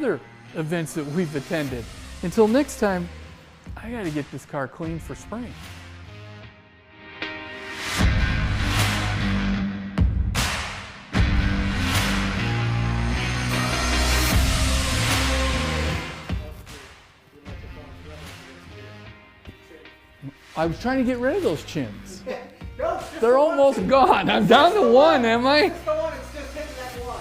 other events that we've attended. Until next time, I got to get this car cleaned for spring. I was trying to get rid of those chins. They're almost gone. I'm down to one, am I? It's just hitting that one.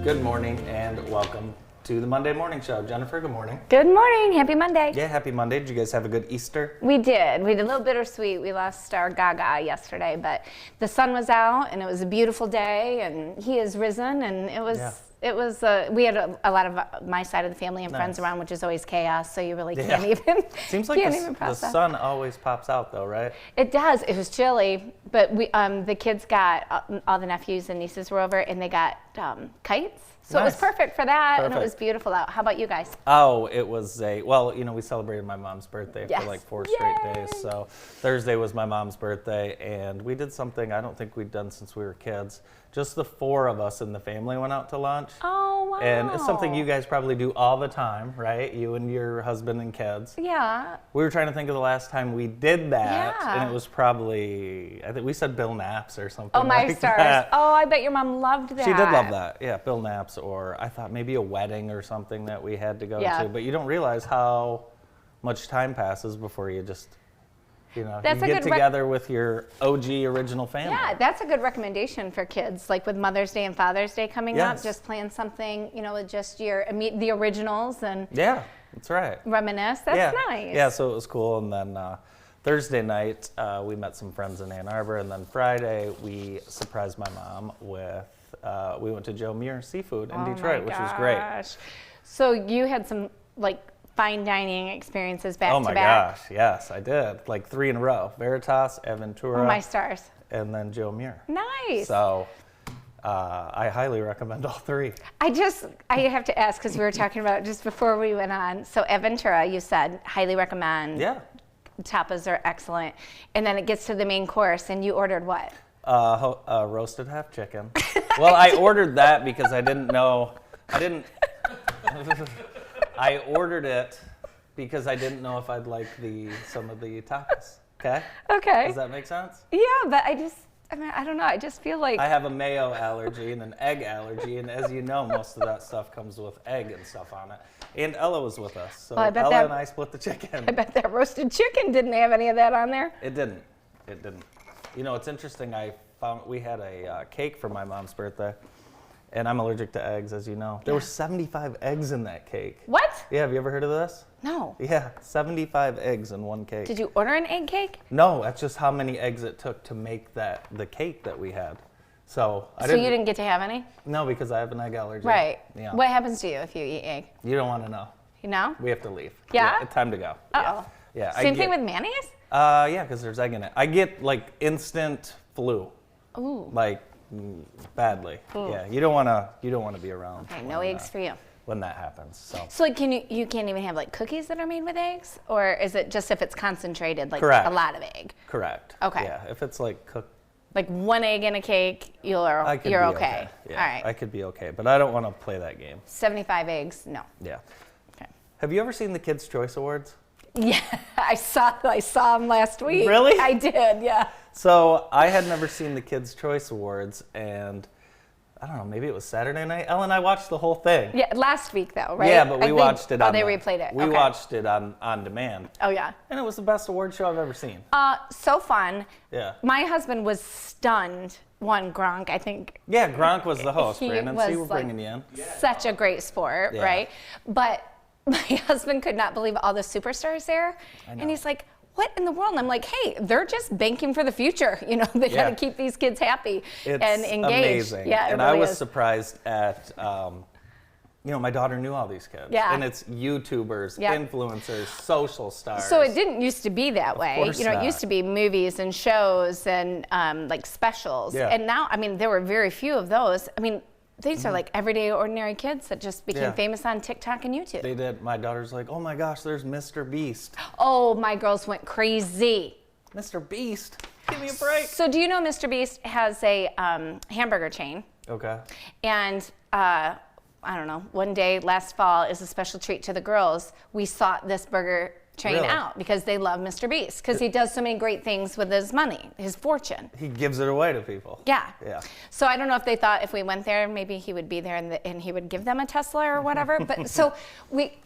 Good morning and welcome to the Monday Morning Show. Jennifer, good morning. Good morning. Happy Monday. Yeah, happy Monday. Did you guys have a good Easter? We did. We did a little bittersweet. We lost our Gaga yesterday, but the sun was out and it was a beautiful day and he is risen and it was, we had a lot of my side of the family and friends around, which is always chaos, so you really can't even Seems like even the process. sun always pops out though, right? It does. It was chilly, but we the kids got, all the nephews and nieces were over and they got kites. So it was Nice. perfect for that, and it Perfect. was beautiful out. How about you guys? Oh, it was we celebrated my mom's birthday Yes. for like 4 straight Yay. days. So Thursday was my mom's birthday, and we did something I don't think we'd done since we were kids. Just the 4 of us in the family went out to lunch. Oh, wow. And it's something you guys probably do all the time, right? You and your husband and kids. Yeah. We were trying to think of the last time we did that, Yeah. and it was probably, I think we said Bill Naps or something Oh, my like stars. that. Oh, I bet your mom loved that. She did love that, yeah, Bill Naps, or I thought maybe a wedding or something that we had to go Yeah. to. But you don't realize how much time passes before you just, That's you a get good together with your OG original family. Yeah, that's a good recommendation for kids. Like with Mother's Day and Father's Day coming up, Yes. just plan something, with just the originals and Yeah, that's right. reminisce. That's yeah. nice. Yeah, so it was cool. And then Thursday night, we met some friends in Ann Arbor. And then Friday, we surprised my mom with, we went to Joe Muir Seafood in Detroit, which was great. So you had some fine dining experiences back Oh to my back. gosh, yes, I did. Like 3 in a row. Veritas, Aventura, Oh, my stars. and then Joe Muir. Nice. So I highly recommend all 3. I have to ask because we were talking about it just before we went on. So Aventura, you said, highly recommend. Yeah. Tapas are excellent. And then it gets to the main course and you ordered what? Roasted half chicken. Well, I ordered that because I didn't know. I ordered it because I didn't know if I'd like some of the tapas. Okay? Okay. Does that make sense? Yeah, but I don't know. I just feel like I have a mayo allergy and an egg allergy, and as you know, most of that stuff comes with egg and stuff on it. And Ella was with us, so Well, I bet Ella that- and I split the chicken. I bet that roasted chicken didn't have any of that on there. It didn't. It didn't. It's interesting. I found we had a cake for my mom's birthday, and I'm allergic to eggs, as you know. There were 75 eggs in that cake. What? Yeah, have you ever heard of this? No. Yeah, 75 eggs in one cake. Did you order an egg cake? No, that's just how many eggs it took to make the cake that we had. So I So you didn't get to have any? No, because I have an egg allergy. Right. Yeah. What happens to you if you eat egg? You don't want to know. You know? We have to leave. Yeah? Time to go. Uh-oh. Yeah. Same thing with mayonnaise? Yeah, because there's egg in it. I get like instant flu. Ooh. Like badly. Yeah. You don't want to be around. Okay, no eggs for you. When that happens. So like, you can't even have like cookies that are made with eggs, or is it just if it's concentrated, like Correct. a lot of egg? Correct. Okay. Yeah. If it's like cooked. Like 1 egg in a cake, you're I could be okay. Yeah, All right. I could be okay, but I don't want to play that game. 75 eggs, no. Yeah. Okay. Have you ever seen the Kids' Choice Awards? Yeah, I saw him last week. Really? I did, yeah. So I had never seen the Kids' Choice Awards, and I don't know, maybe it was Saturday night. Ellen and I watched the whole thing. Yeah, last week though, right? Yeah, but we watched it on they replayed it. We Okay. watched it on demand. Oh, yeah. And it was the best award show I've ever seen. So fun. Yeah. My husband was stunned. Gronk, I think. Yeah, Gronk was the host, He Brandon. was See, we're like- bringing you in. Such a great sport, Yeah. right? But my husband could not believe all the superstars there. I know. And he's like, what in the world? And I'm like, hey, they're just banking for the future. You know, they got Yeah. to keep these kids happy It's and engaged. amazing. Yeah, it and really I was is. surprised at, my daughter knew all these kids. Yeah. And it's YouTubers, Yeah. influencers, social stars. So it didn't used to be that way. course You know, not. it used to be movies and shows and like specials. Yeah. And now, I mean, there were very few of those. I mean, these are like everyday, ordinary kids that just became Yeah. famous on TikTok and YouTube. They did. My daughter's like, oh my gosh, there's Mr. Beast. Oh, my girls went crazy. Mr. Beast? Give me a break. So do you know Mr. Beast has a hamburger chain? Okay. And I don't know, one day last fall is a special treat to the girls. We sought this burger chain Really? out because they love Mr. Beast because he does so many great things with his money, his fortune. He gives it away to people. Yeah. Yeah. So I don't know if they thought if we went there, maybe he would be there and he would give them a Tesla or whatever. But so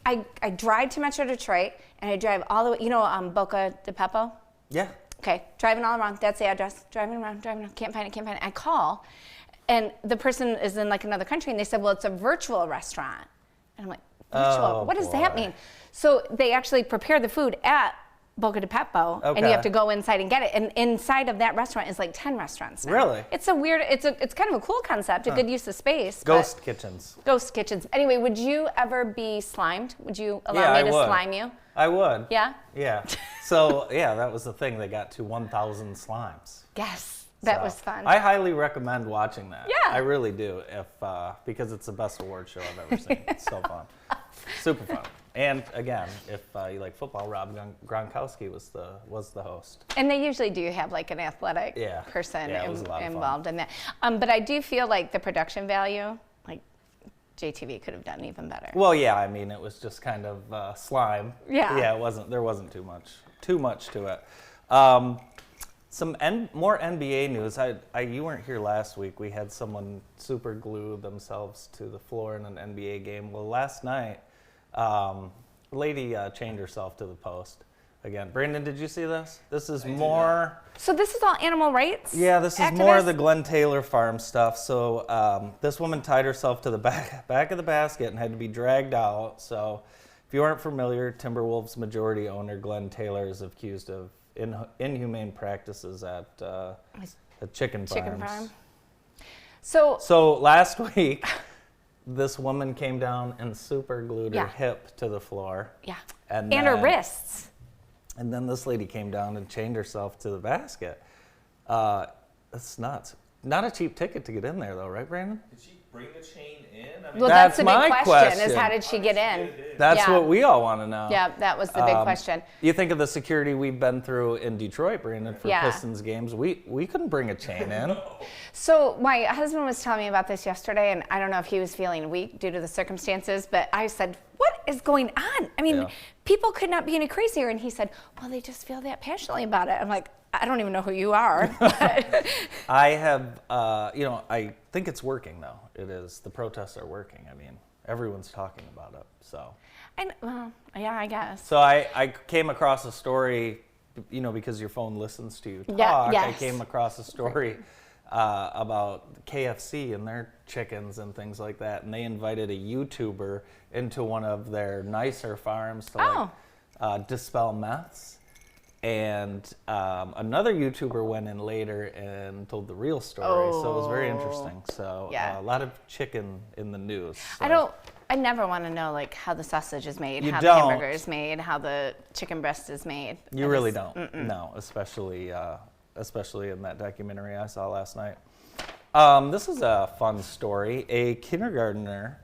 I drive to Metro Detroit and I drive all the way, Boca de Pepo? Yeah. Okay, driving all around. That's the address. Driving around. Can't find it. I call, and the person is in like another country, and they said, well, it's a virtual restaurant. And I'm like, virtual? Oh, what does that boy. mean? So they actually prepare the food at Boca de Pepo, and you Okay. have to go inside and get it. And inside of that restaurant is like 10 restaurants now. Really? It's it's kind of a cool concept, a good use of space. but- Ghost kitchens. Ghost kitchens. Anyway, would you ever be slimed? Would you allow Yeah, me I to would. slime you? I would. Yeah? Yeah. So, yeah, that was the thing. They got to 1,000 slimes. Yes. That So, was fun. I highly recommend watching that. Yeah. I really do, because it's the best award show I've ever seen. It's so fun. Super fun. And again, if you like football, Rob Gronkowski was the host. And they usually do have like an athletic Yeah. person Yeah, it was a lot of fun. involved in that. But I do feel like the production value, like JTV could have done even better. Well, yeah, I mean, it was just kind of slime. Yeah. Yeah, there wasn't too much to it. Some more NBA news. You weren't here last week. We had someone super glue themselves to the floor in an NBA game. Well, last night, a lady chained herself to the post. Again, Brandon, did you see this? This is more. So this is all animal rights? Yeah, this is more of activists? the Glenn Taylor farm stuff. So this woman tied herself to the back of the basket and had to be dragged out. So if you aren't familiar, Timberwolves majority owner Glenn Taylor is accused of inhumane practices at chicken Chicken farms. farm. So last week, this woman came down and super glued her Yeah. hip to the floor. Yeah. And And her then- wrists. And then this lady came down and chained herself to the basket. That's nuts. Not a cheap ticket to get in there, though, right, Brandon? Did she bring the chain in? I mean, Well, That's that's the big my question, is question. how did she get in? That's Yeah. what we all want to know. Yeah, that was the big question. You think of the security we've been through in Detroit, Brandon, for Yeah. Pistons games. We couldn't bring a chain in. So my husband was telling me about this yesterday, and I don't know if he was feeling weak due to the circumstances, but I said, what is going on? I mean, Yeah. people could not be any crazier. And he said, well, they just feel that passionately about it. I'm like, I don't even know who you are. I have, I think it's working, though. It is. The protests are working. I mean, everyone's talking about it, so. Well, yeah, I guess. So I came across a story, because your phone listens to you talk. Yeah, I yes. came across a story about KFC and their chickens and things like that, and they invited a YouTuber into one of their nicer farms to dispel meths. And another YouTuber went in later and told the real story, so it was very interesting. So Yeah. a lot of chicken in the news. So. I never want to know like how the sausage is made, You how don't. the hamburger is made, how the chicken breast is made. You I really just- don't. No, especially in that documentary I saw last night. This is a fun story. A kindergartner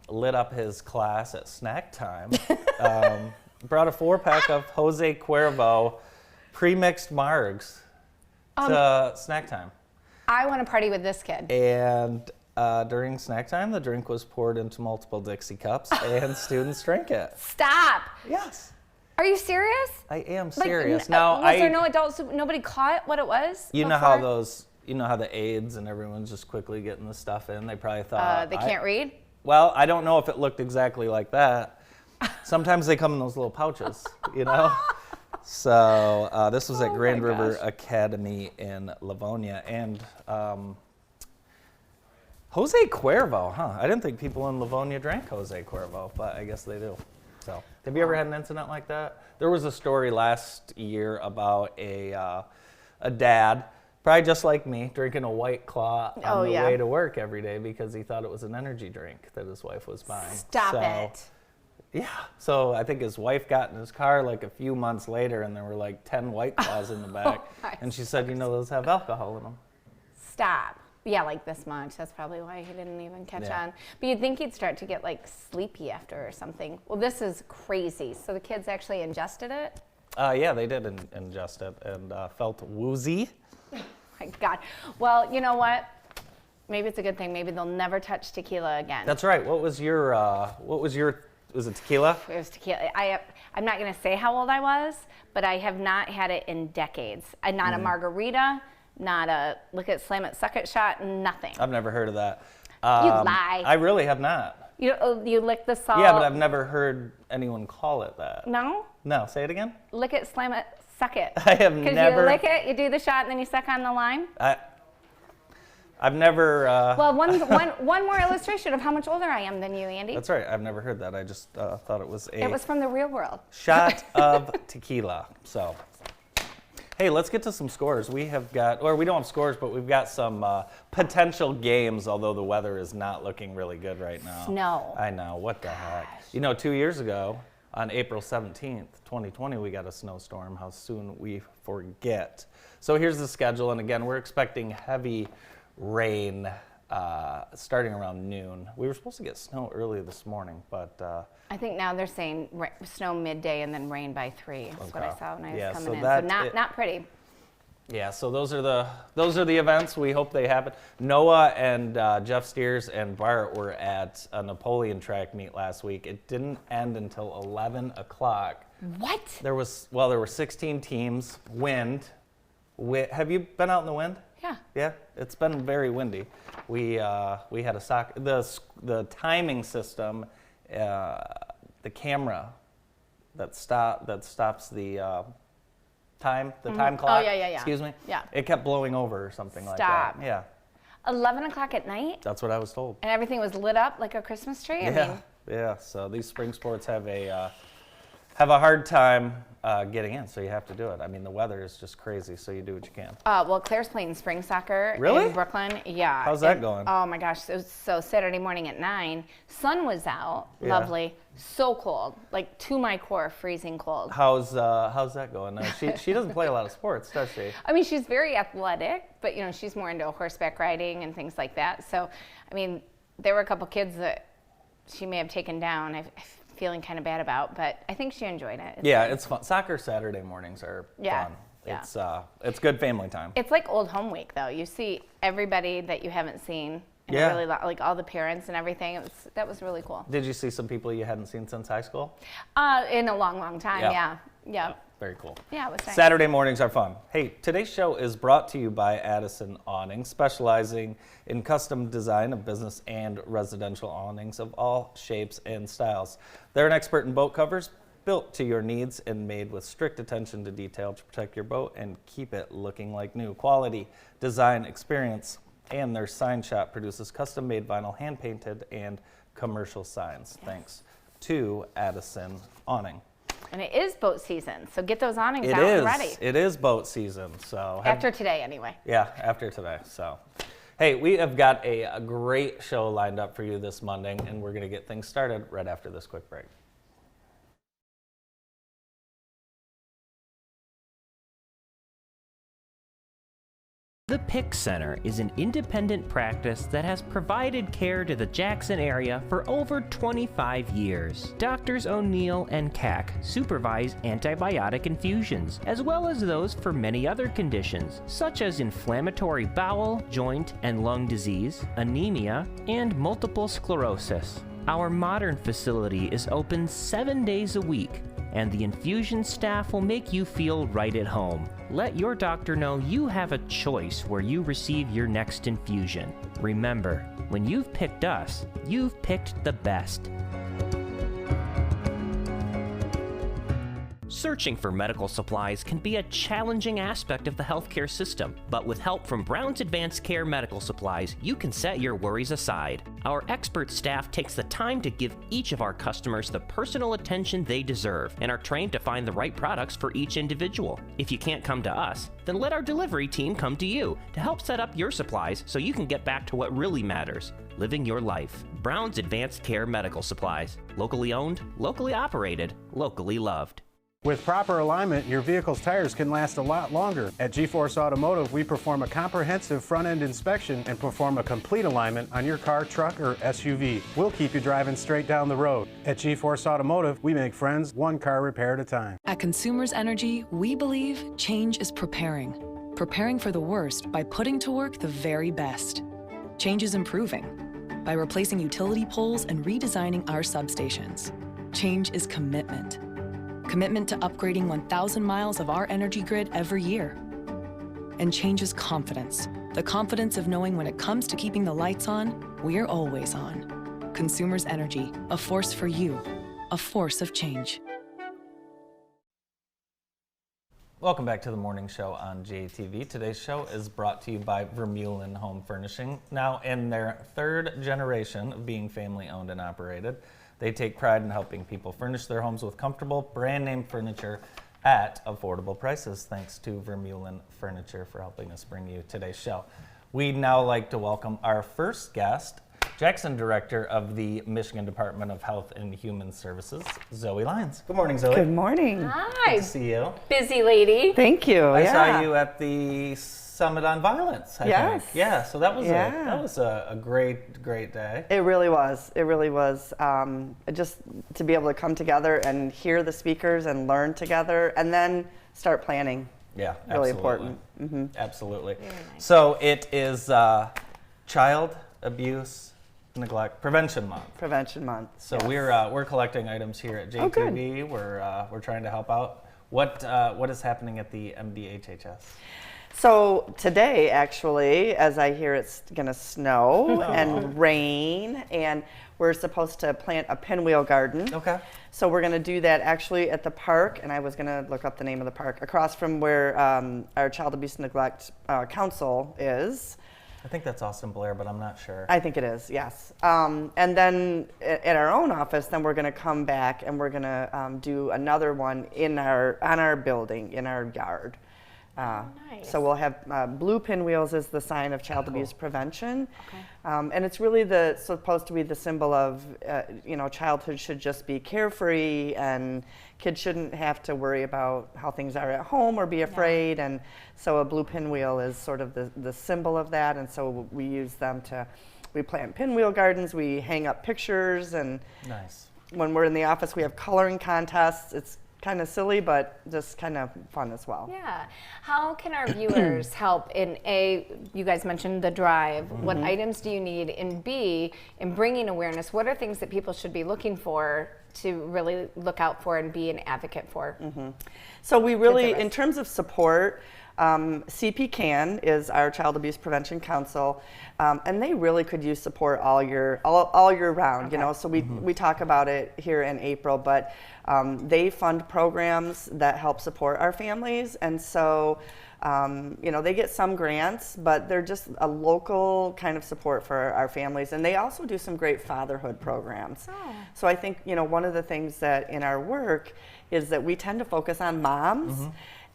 lit up his class at snack time. Brought a 4-pack of Jose Cuervo pre-mixed margs to snack time. I want to party with this kid. And during snack time, the drink was poured into multiple Dixie cups, and students drank it. Stop. Yes. Are you serious? I am Like, serious. was there no adults? Nobody caught what it was? You know how before? you know how the aides and everyone's just quickly getting the stuff in. They probably thought They can't read? Well, I don't know if it looked exactly like that. Sometimes they come in those little pouches, you know. So this was at Grand River gosh. Academy in Livonia, and Jose Cuervo, huh? I didn't think people in Livonia drank Jose Cuervo, but I guess they do. So, have you ever had an incident like that? There was a story last year about a dad, probably just like me, drinking a White Claw on the way to work every day because he thought it was an energy drink that his wife was buying. Stop it. Yeah. So I think his wife got in his car like a few months later, and there were like 10 White Claws in the back, and she said, you know, those have alcohol in them. Stop. Yeah, like this much. That's probably why he didn't even catch on. But you'd think he'd start to get like sleepy after or something. Well, this is crazy. So the kids actually ingested it? Yeah, they did ingest it and felt woozy. Oh my God. Well, you know what? Maybe it's a good thing. Maybe they'll never touch tequila again. That's right. What was your, was it tequila? It was tequila. I'm not going to say how old I was, but I have not had it in decades. Not a margarita, not a lick it, slam it, suck it shot, nothing. I've never heard of that. You lie. I really have not. You lick the salt. Yeah, but I've never heard anyone call it that. No? No, say it again. Lick it, slam it, suck it. I have never. Because you lick it, you do the shot, and then you suck on the lime? I've never. Well, one more illustration of how much older I am than you, Andy. That's right. I've never heard that. I just thought it was It was from the real world. shot of tequila. So, hey, let's get to some scores. We have got, or we don't have scores, but we've got some potential games, although the weather is not looking really good right now. Snow. I know. What the heck? You know, 2 years ago, on April 17th, 2020, we got a snowstorm. How soon we forget. So here's the schedule. And again, we're expecting heavy rain starting around noon. We were supposed to get snow early this morning, but I think now they're saying snow midday and then rain by 3. That's what I saw when I was coming in. that- So not pretty. yeah, so those are the events. We hope they happen. Noah and Jeff Steers and Bart were at a Napoleon track meet last week. It didn't end until 11 o'clock. What? There were 16 teams. Wind. Have you been out in the wind? Yeah. Yeah, it's been very windy. We had the timing system, the camera that stops the time clock. Oh, yeah. Excuse me. Yeah. It kept blowing over or something like Stop. that. Yeah, 11 o'clock at night? that's what I was told. And everything was lit up like a Christmas tree? I mean, Yeah. So these spring sports have a hard time getting in, so you have to do it. I mean, the weather is just crazy, so you do what you can. well, Claire's playing spring soccer Really? in Brooklyn. Yeah. How's that going? Oh my gosh. So Saturday morning at 9, sun was out. Yeah. Lovely. So cold. Like to my core, freezing cold. How's that going? No, she doesn't play a lot of sports, does she? I mean, she's very athletic, but you know, she's more into horseback riding and things like that. So, I mean, there were a couple kids that she may have taken down. I'm feeling kind of bad about, but I think she enjoyed it. It's fun. Soccer Saturday mornings are fun. Yeah. It's good family time. It's like old home week, though. You see everybody that you haven't seen. And Yeah. really, like all the parents and everything. That was really cool. Did you see some people you hadn't seen since high school? In a long, long time. Yeah. Very cool. Yeah, it was nice. Saturday mornings are fun. Hey, today's show is brought to you by Addison Awning, specializing in custom design of business and residential awnings of all shapes and styles. They're an expert in boat covers, built to your needs and made with strict attention to detail to protect your boat and keep it looking like new. Quality, design, experience, and their sign shop produces custom-made vinyl, hand-painted, and commercial signs. Thanks to Addison Awning. And it is boat season, so get those awnings out and ready. It is boat season, so After today, anyway. yeah, after today. So, hey, we have got a great show lined up for you this Monday, and we're going to get things started right after this quick break. The Pick Center is an independent practice that has provided care to the Jackson area for over 25 years. Doctors O'Neill and Cack supervise antibiotic infusions, as well as those for many other conditions, such as inflammatory bowel, joint, and lung disease, anemia, and multiple sclerosis. Our modern facility is open 7 days a week, and the infusion staff will make you feel right at home. Let your doctor know you have a choice where you receive your next infusion. Remember, when you've picked us, you've picked the best. Searching for medical supplies can be a challenging aspect of the healthcare system, but with help from Brown's Advanced Care Medical Supplies, you can set your worries aside. Our expert staff takes the time to give each of our customers the personal attention they deserve and are trained to find the right products for each individual. If you can't come to us, then let our delivery team come to you to help set up your supplies so you can get back to what really matters: living your life. Brown's Advanced Care Medical Supplies. Locally owned, locally operated, locally loved. With proper alignment, your vehicle's tires can last a lot longer. At G-Force Automotive, we perform a comprehensive front-end inspection and perform a complete alignment on your car, truck, or SUV. We'll keep you driving straight down the road. At G-Force Automotive, we make friends one car repair at a time. At Consumers Energy, we believe change is preparing. Preparing for the worst by putting to work the very best. Change is improving by replacing utility poles and redesigning our substations. Change is commitment. Commitment to upgrading 1,000 miles of our energy grid every year. And change is confidence. The confidence of knowing when it comes to keeping the lights on, we're always on. Consumers Energy, a force for you, a force of change. Welcome back to the morning show on JTV. Today's show is brought to you by Vermeulen Home Furnishing. Now in their third generation of being family owned and operated, they take pride in helping people furnish their homes with comfortable, brand-name furniture at affordable prices. Thanks to Vermeulen Furniture for helping us bring you today's show. We'd now like to welcome our first guest, Jackson Director of the Michigan Department of Health and Human Services, Zoe Lyons. Good morning, Zoe. Good morning. Hi. Good to see you. Busy lady. Thank you. I saw you at the Summit on Violence, I Yes. think. Yeah, so that was Yeah. a great day. It really was. It really was. Just to be able to come together and hear the speakers and learn together and then start planning. Yeah, Really absolutely. important. Absolutely. Very nice. So it is Child Abuse Neglect Prevention Month. Prevention Month. So yes. we're collecting items here at Oh, good. JTV. We're trying to help out. What is happening at the MDHHS? So today, actually, as I hear it's going to snow and rain, and we're supposed to plant a pinwheel garden. Okay. So we're going to do that actually at the park, and I was going to look up the name of the park, across from where our Child Abuse Neglect Council is. I think that's Austin Blair, but I'm not sure. I think it is, yes. And then at our own office, then we're going to come back and we're going to do another one on our building, in our yard. Nice. So we'll have blue pinwheels as the sign of child abuse prevention. Okay. And it's really supposed to be the symbol of, childhood should just be carefree and kids shouldn't have to worry about how things are at home or be afraid. And so a blue pinwheel is sort of the symbol of that. And so we use them we plant pinwheel gardens, we hang up pictures, and Nice. when we're in the office, we have coloring contests. It's kind of silly, but just kind of fun as well. Yeah. How can our viewers help in you guys mentioned the drive. What items do you need? And B, in bringing awareness, what are things that people should be looking for to really look out for and be an advocate for? So we really, risk. in terms of support, CPCAN is our Child Abuse Prevention Council, and they really could use support all year round. You know, so we talk about it here in April, but they fund programs that help support our families, and so they get some grants, but they're just a local kind of support for our families, and they also do some great fatherhood programs. So I think one of the things that in our work is that we tend to focus on moms.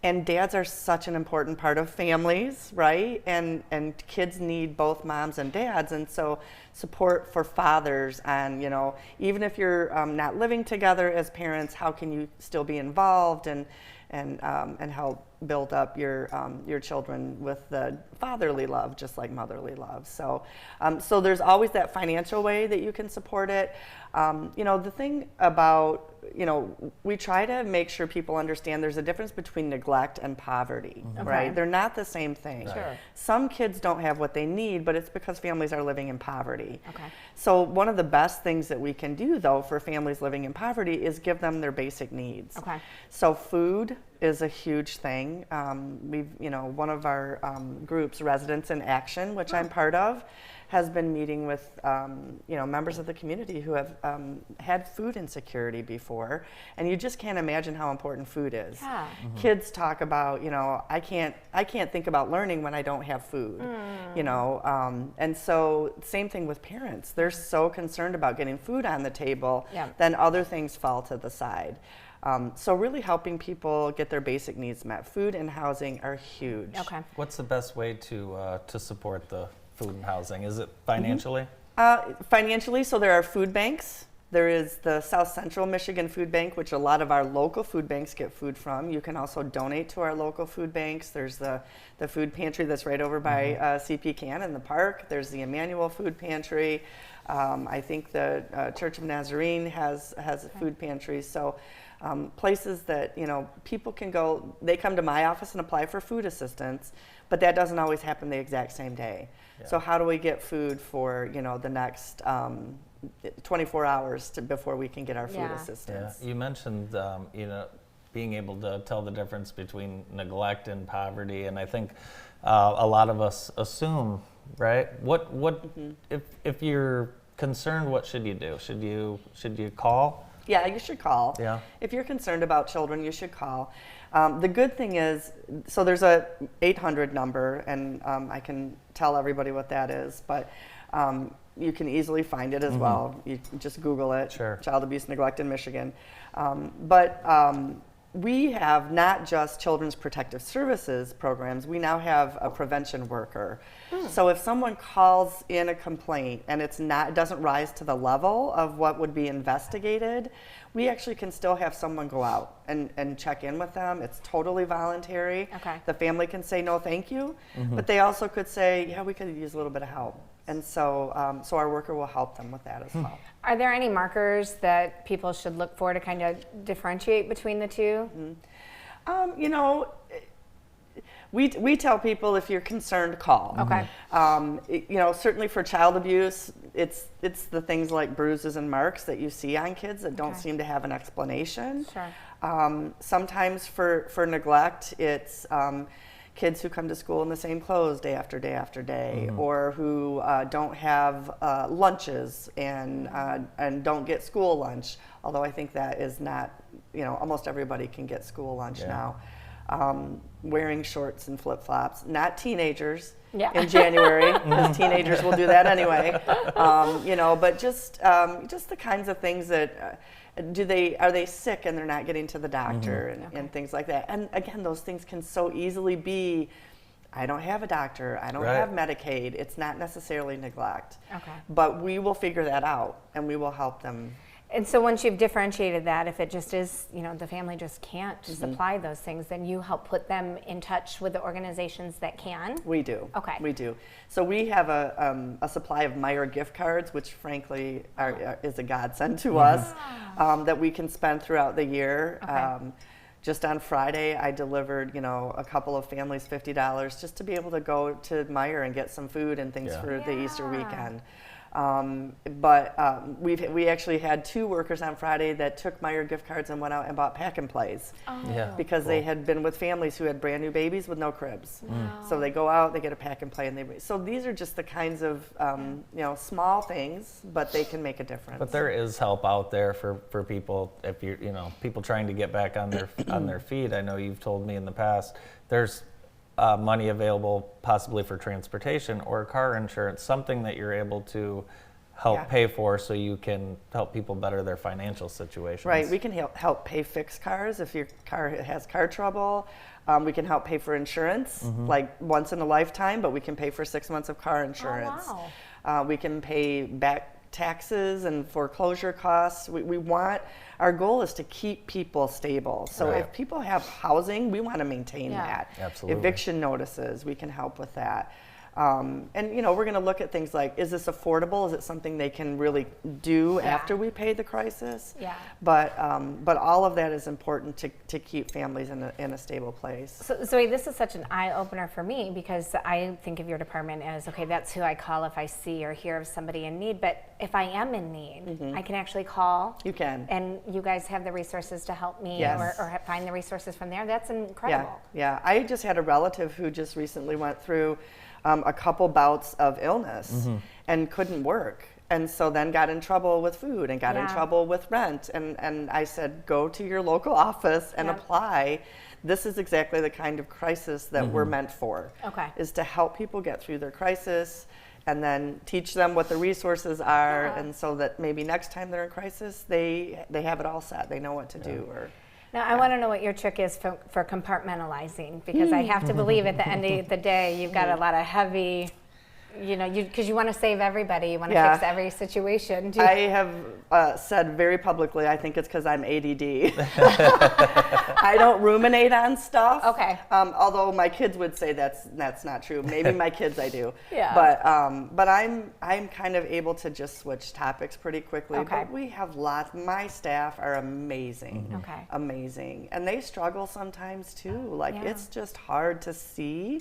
And dads are such an important part of families, right? And kids need both moms and dads, and so support for fathers. And even if you're not living together as parents, how can you still be involved and help build up your children with the fatherly love, just like motherly love. So, so there's always that financial way that you can support it. You know, the thing about, you know, we try to make sure people understand there's a difference between neglect and poverty, right? They're not the same thing. Sure. Some kids don't have what they need, but it's because families are living in poverty. Okay. So one of the best things that we can do, though, for families living in poverty is give them their basic needs. Okay. So food is a huge thing. We've, you know, one of our groups, Residents in Action, which I'm part of, has been meeting with, you know, members of the community who have had food insecurity before, and you just can't imagine how important food is. Yeah. Kids talk about, you know, I can't think about learning when I don't have food, you know, and so same thing with parents. They're so concerned about getting food on the table, then other things fall to the side. So really helping people get their basic needs met. Food and housing are huge. Okay. What's the best way to support the food and housing? Is it financially? Financially, so there are food banks. There is the South Central Michigan Food Bank, which a lot of our local food banks get food from. You can also donate to our local food banks. There's the food pantry that's right over by CP Can in the park. There's the Emmanuel Food Pantry. I think the Church of Nazarene has a food pantry. So places that, you know, people can go, they come to my office and apply for food assistance, but that doesn't always happen the exact same day. Yeah. So how do we get food for, you know, the next 24 hours before we can get our food assistance? Yeah. You mentioned, you know, being able to tell the difference between neglect and poverty, and I think a lot of us assume, right? If you're concerned, what should you do? Should you call? Yeah, you should call. Yeah. If you're concerned about children, you should call. The good thing is, so there's a 800 number, and I can tell everybody what that is, but you can easily find it as well. You can just Google it, Child Abuse, Neglect in Michigan. We have not just Children's Protective Services programs, we now have a prevention worker. So if someone calls in a complaint and it doesn't rise to the level of what would be investigated, we actually can still have someone go out and check in with them. It's totally voluntary. Okay. The family can say no thank you, but they also could say, yeah, we could use a little bit of help. And so, so our worker will help them with that as well. Are there any markers that people should look for to kind of differentiate between the two? You know, we tell people if you're concerned, call. Okay. You know, certainly for child abuse, it's the things like bruises and marks that you see on kids that don't seem to have an explanation. Sure. Sometimes for neglect, it's kids who come to school in the same clothes day after day after day, or who don't have lunches and don't get school lunch. Although I think that is not, you know, almost everybody can get school lunch now. Wearing shorts and flip-flops, not teenagers in January, because teenagers will do that anyway. You know, but just the kinds of things that. Are they sick and they're not getting to the doctor and things like that? And again, those things can so easily be, I don't have a doctor, I don't have Medicaid. It's not necessarily neglect. Okay. But we will figure that out and we will help them. And so once you've differentiated that, if it just is, you know, the family just can't supply those things, then you help put them in touch with the organizations that can? We do. Okay. We do. So we have a supply of Meijer gift cards, which frankly is a godsend to us, that we can spend throughout the year. Okay. Just on Friday, I delivered, you know, a couple of families $50 just to be able to go to Meijer and get some food and things for the Easter weekend. We actually had 2 workers on Friday that took Meijer gift cards and went out and bought pack and plays because they had been with families who had brand new babies with no cribs. So they go out, they get a pack and play, and so these are just the kinds of you know, small things, but they can make a difference. But there is help out there for people if you're, you know, people trying to get back on their feet. I know you've told me in the past there's money available possibly for transportation or car insurance, something that you're able to help pay for so you can help people better their financial situations. Right, we can help pay fix cars if your car has car trouble. We can help pay for insurance, like once in a lifetime, but we can pay for 6 months of car insurance. Oh, wow. We can pay back taxes and foreclosure costs. We want, our goal is to keep people stable. So Right. if people have housing, we want to maintain Yeah. that. Absolutely. Eviction notices, we can help with that. And we're going to look at things like, is this affordable? Is it something they can really do Yeah. after we pay the crisis? Yeah. But all of that is important to keep families in a stable place. So Zoe, this is such an eye opener for me because I think of your department as, okay, that's who I call if I see or hear of somebody in need. But if I am in need, I can actually call. You can. And you guys have the resources to help me Yes. or find the resources from there. That's incredible. Yeah. I just had a relative who just recently went through a couple bouts of illness and couldn't work. And so then got in trouble with food and got in Yeah. trouble with rent. And I said, go to your local office and Yep. apply. This is exactly the kind of crisis that we're meant for. Okay. Is to help people get through their crisis and then teach them what the resources are, Yeah. and so that maybe next time they're in crisis, they have it all set. They know what to do. Or Now, I want to know what your trick is for compartmentalizing, because I have to believe at the end of the day, you've got a lot of heavy, because you want to save everybody, you want to Yeah. fix every situation. I have said very publicly, I think it's because I'm ADD. I don't ruminate on stuff. Okay. Although my kids would say that's not true. Maybe my kids I do. Yeah. But I'm kind of able to just switch topics pretty quickly. Okay. But we have lots. My staff are amazing. Okay. Amazing, and they struggle sometimes too. Like Yeah. it's just hard to see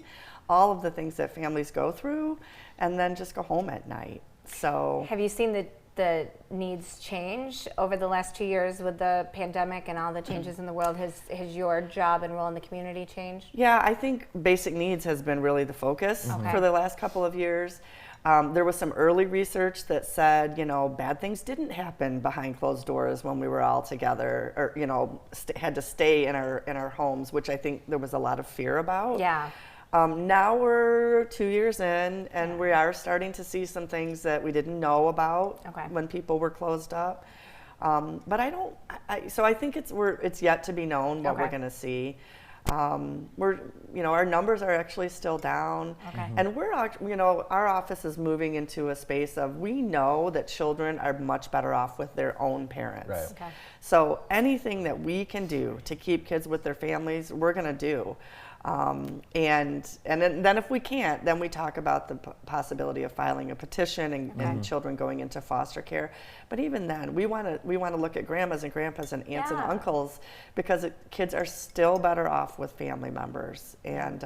all of the things that families go through, and then just go home at night. So. Have you seen the needs change over the last 2 years with the pandemic and all the changes in the world? Has your job and role in the community changed? Yeah, I think basic needs has been really the focus Okay. for the last couple of years. There was some early research that said, bad things didn't happen behind closed doors when we were all together, or had to stay in our homes, which I think there was a lot of fear about. Yeah. Now we're 2 years in, and we are starting to see some things that we didn't know about Okay. when people were closed up. But so I think it's yet to be known what Okay. we're going to see. Our numbers are actually still down, Okay. and our office is moving into a space of, we know that children are much better off with their own parents. Right. Okay. So anything that we can do to keep kids with their families, we're going to do. And then if we can't, then we talk about the possibility of filing a petition and children going into foster care. But even then, we want to look at grandmas and grandpas and aunts and Yeah. uncles, because kids are still better off with family members. And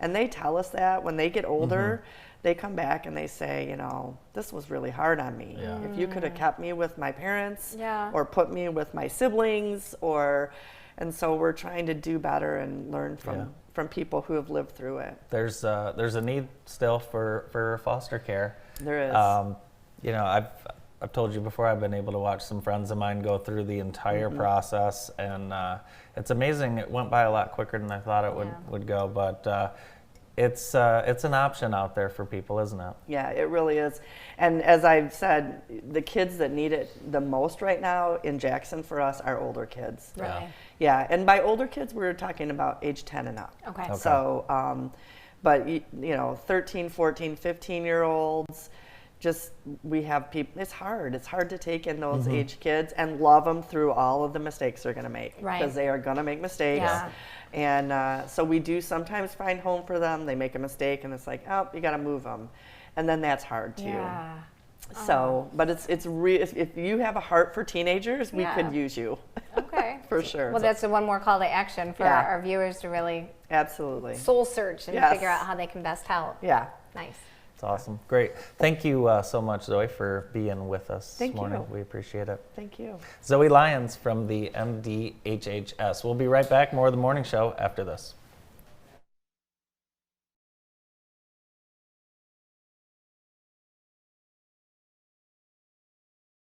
they tell us that when they get older, they come back and they say, this was really hard on me. Yeah. If you could have kept me with my parents, Yeah. or put me with my siblings, and so we're trying to do better and learn from people who have lived through it. There's a need still for foster care. There is. I've told you before, I've been able to watch some friends of mine go through the entire process, and it's amazing. It went by a lot quicker than I thought it would go, but it's an option out there for people, isn't it? Yeah, it really is. And as I've said, the kids that need it the most right now in Jackson for us are older kids. Really? Yeah, and by older kids, we're talking about age 10 and up. Okay. So, but 13, 14, 15-year-olds, we have people, it's hard to take in those age kids and love them through all of the mistakes they're going to make. Right. Because they are going to make mistakes. Yeah. And so we do sometimes find home for them. They make a mistake and it's like, oh, you got to move them. And then that's hard too. Yeah. So, but it's if you have a heart for teenagers, we Yeah. could use you. Okay. For sure. Well, that's one more call to action for Yeah. our viewers to really Absolutely. soul search and Yes. figure out how they can best help. Yeah. Nice. It's awesome. Great. Thank you so much, Zoe, for being with us Thank this morning. you. We appreciate it. Thank you. Zoe Lyons from the MDHHS. We'll be right back. More of the morning show after this.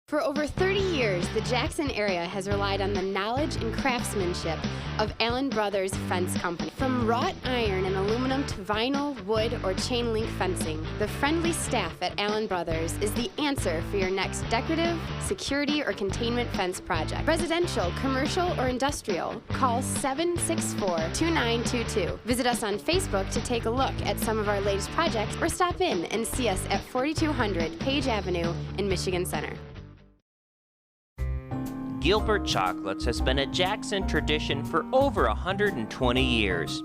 For For over 30 years, the Jackson area has relied on the knowledge and craftsmanship of Allen Brothers Fence Company. From wrought iron and aluminum to vinyl, wood, or chain link fencing, the friendly staff at Allen Brothers is the answer for your next decorative, security, or containment fence project. Residential, commercial, or industrial, call 764-2922. Visit us on Facebook to take a look at some of our latest projects or stop in and see us at 4200 Page Avenue in Michigan Center. Gilbert Chocolates has been a Jackson tradition for over 120 years.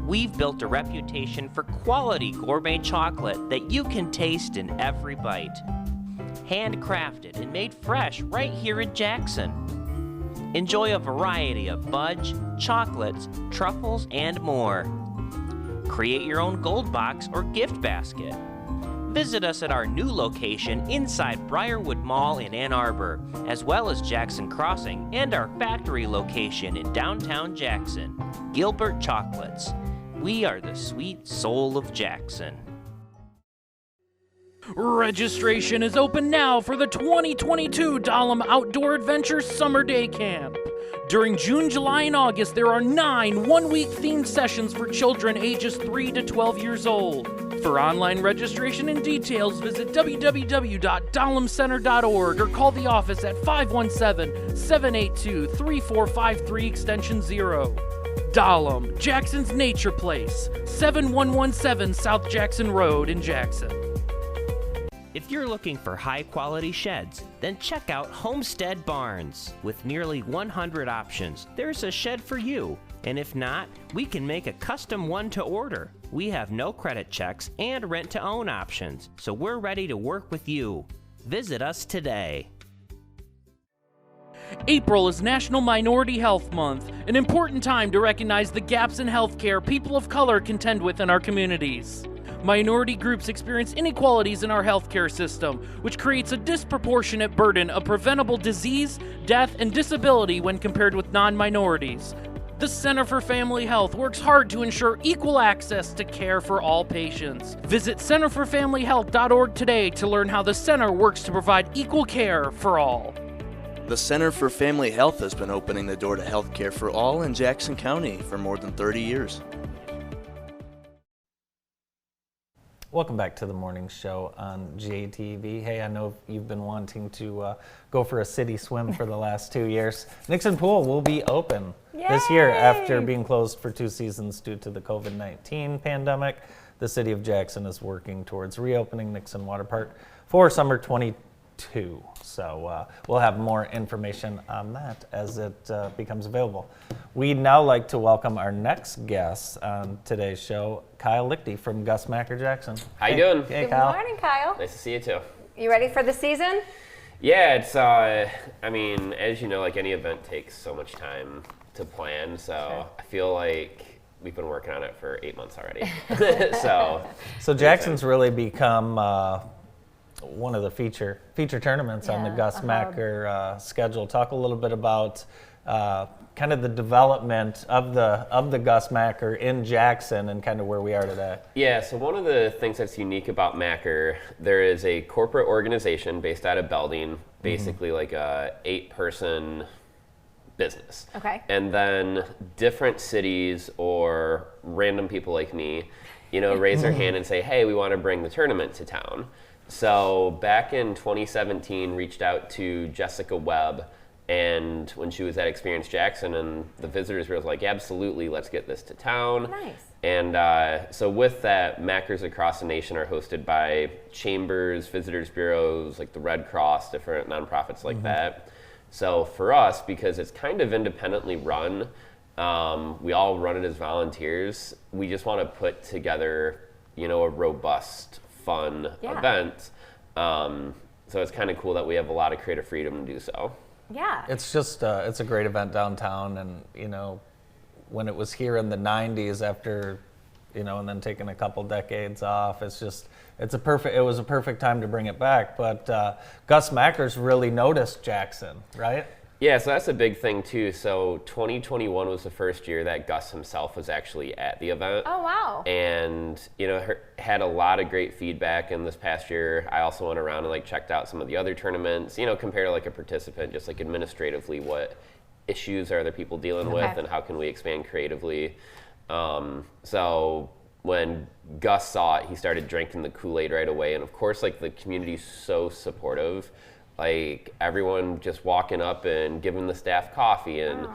We've built a reputation for quality gourmet chocolate that you can taste in every bite. Handcrafted and made fresh right here in Jackson. Enjoy a variety of fudge, chocolates, truffles, and more. Create your own gold box or gift basket. Visit us at our new location inside Briarwood Mall in Ann Arbor, as well as Jackson Crossing and our factory location in downtown Jackson. Gilbert Chocolates. We are the sweet soul of Jackson. Registration is open now for the 2022 Dahlem Outdoor Adventure Summer Day Camp. During June, July, and August, there are 9 one-week themed sessions for children ages 3 to 12 years old. For online registration and details, visit www.dahlemcenter.org or call the office at 517-782-3453 extension 0. Dahlem, Jackson's Nature Place, 7117 South Jackson Road in Jackson. If you're looking for high-quality sheds, then check out Homestead Barns. With nearly 100 options, there's a shed for you. And if not, we can make a custom one to order. We have no credit checks and rent-to-own options, so we're ready to work with you. Visit us today. April is National Minority Health Month, an important time to recognize the gaps in healthcare people of color contend with in our communities. Minority groups experience inequalities in our healthcare system, which creates a disproportionate burden of preventable disease, death, and disability when compared with non-minorities. The Center for Family Health works hard to ensure equal access to care for all patients. Visit centerforfamilyhealth.org today to learn how the center works to provide equal care for all. The Center for Family Health has been opening the door to health care for all in Jackson County for more than 30 years. Welcome back to the morning show on JTV. Hey, I know you've been wanting to go for a city swim for the last 2 years. Nixon Pool will be open this year after being closed for 2 seasons due to the COVID-19 pandemic. The city of Jackson is working towards reopening Nixon Water Park for summer 22. So we'll have more information on that as it becomes available. We'd now like to welcome our next guest on today's show, Kyle Lichty from Gus Macker Jackson. How you doing? Hey, Good Kyle. morning, Kyle. Nice to see you too. You ready for the season? Yeah, it's I mean, as you know, like any event takes so much time to plan, so I feel like we've been working on it for 8 months already. So Jackson's really become one of the feature tournaments on the Gus Macker schedule. Talk a little bit about kind of the development of the Gus Macker in Jackson and kind of where we are today. Yeah, so one of the things that's unique about Macker, there is a corporate organization based out of Belding, basically like a 8-person business. Okay. And then different cities or random people like me, raise their hand and say, hey, we want to bring the tournament to town. So back in 2017, reached out to Jessica Webb, and when she was at Experience Jackson, and the Visitors Bureau was like, absolutely, let's get this to town. Nice. And so with that, Mackers across the nation are hosted by chambers, visitors bureaus, like the Red Cross, different nonprofits like that. So for us, because it's kind of independently run, we all run it as volunteers. We just want to put together, a robust, fun event. So it's kind of cool that we have a lot of creative freedom to do so. Yeah. It's just, it's a great event downtown, and, when it was here in the 90s after, and then taking a couple decades off, it was a perfect time to bring it back. But Gus Macker's really noticed Jackson, right? Yeah, so that's a big thing too. So 2021 was the first year that Gus himself was actually at the event. Oh, wow. And, had a lot of great feedback. And this past year, I also went around and like checked out some of the other tournaments, compared to like a participant, just like administratively, what issues are other people dealing with and how can we expand creatively. So when Gus saw it, he started drinking the Kool-Aid right away. And of course, like the community's so supportive. Like everyone just walking up and giving the staff coffee and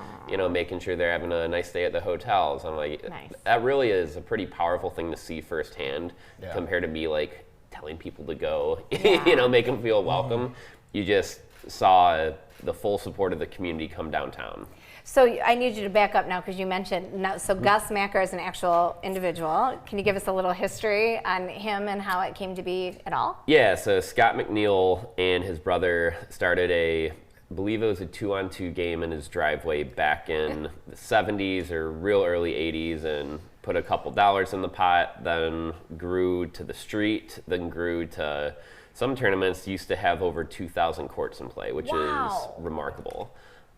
making sure they're having a nice stay at the hotels. I'm like, that really is a pretty powerful thing to see firsthand compared to me like telling people to go, make them feel welcome. You just saw the full support of the community come downtown. So I need you to back up now because you mentioned, Gus Macker is an actual individual. Can you give us a little history on him and how it came to be at all? Yeah, so Scott McNeil and his brother started I believe it was a 2-on-2 game in his driveway back in the 70s or real early 80s and put a couple dollars in the pot, then grew to the street, then grew to some tournaments used to have over 2,000 courts in play, which is remarkable.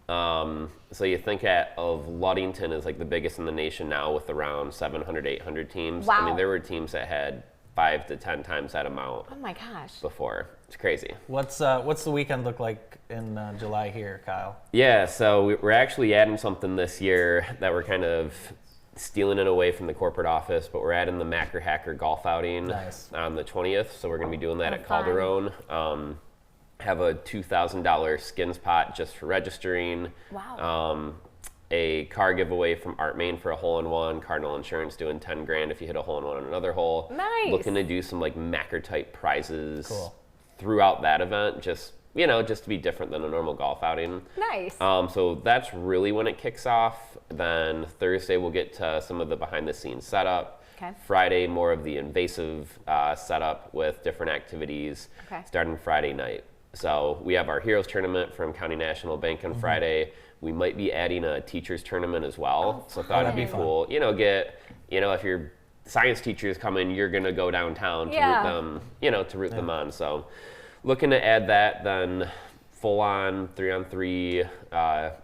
So you think of Ludington as like the biggest in the nation now with around 700, 800 teams. Wow. I mean, there were teams that had 5 to 10 times that amount. Oh my gosh. Before. It's crazy. What's the weekend look like in July here, Kyle? Yeah, so we're actually adding something this year that we're kind of stealing it away from the corporate office, but we're adding the Macker Hacker golf outing on the 20th. So we're going to be doing that at Calderon. Have a $2,000 skins pot just for registering. Wow. A car giveaway from Art Main for a hole-in-one. Cardinal Insurance doing $10,000 if you hit a hole-in-one on another hole. Nice. Looking to do some like Macker type prizes throughout that event, just to be different than a normal golf outing. Nice. So that's really when it kicks off. Then Thursday we'll get to some of the behind-the-scenes setup. Okay. Friday more of the invasive setup with different activities. Starting Friday night. So we have our Heroes Tournament from County National Bank on Friday. We might be adding a teachers tournament as well. So I thought it'd be cool. If your science teachers come in, you're gonna go downtown to root them, to root them on. So looking to add that, then full on 3-on-3,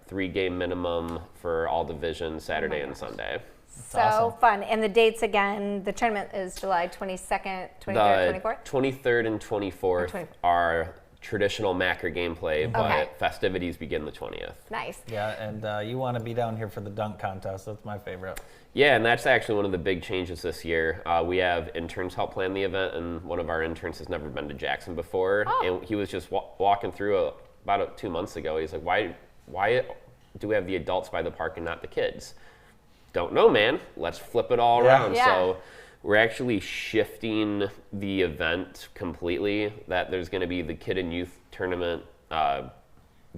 3-game minimum for all divisions Saturday and Sunday. So fun. And the dates again, the tournament is July 22nd, 23rd, 24th? 23rd and 24th are traditional Macker gameplay, but festivities begin the 20th. Nice. Yeah, and you want to be down here for the dunk contest. That's my favorite. Yeah, and that's actually one of the big changes this year. We have interns help plan the event, and one of our interns has never been to Jackson before. And he was just walking through about 2 months ago. He's like, why do we have the adults by the park and not the kids? Don't know, man. Let's flip it all around. Yeah. So we're actually shifting the event completely, that there's going to be the kid and youth tournament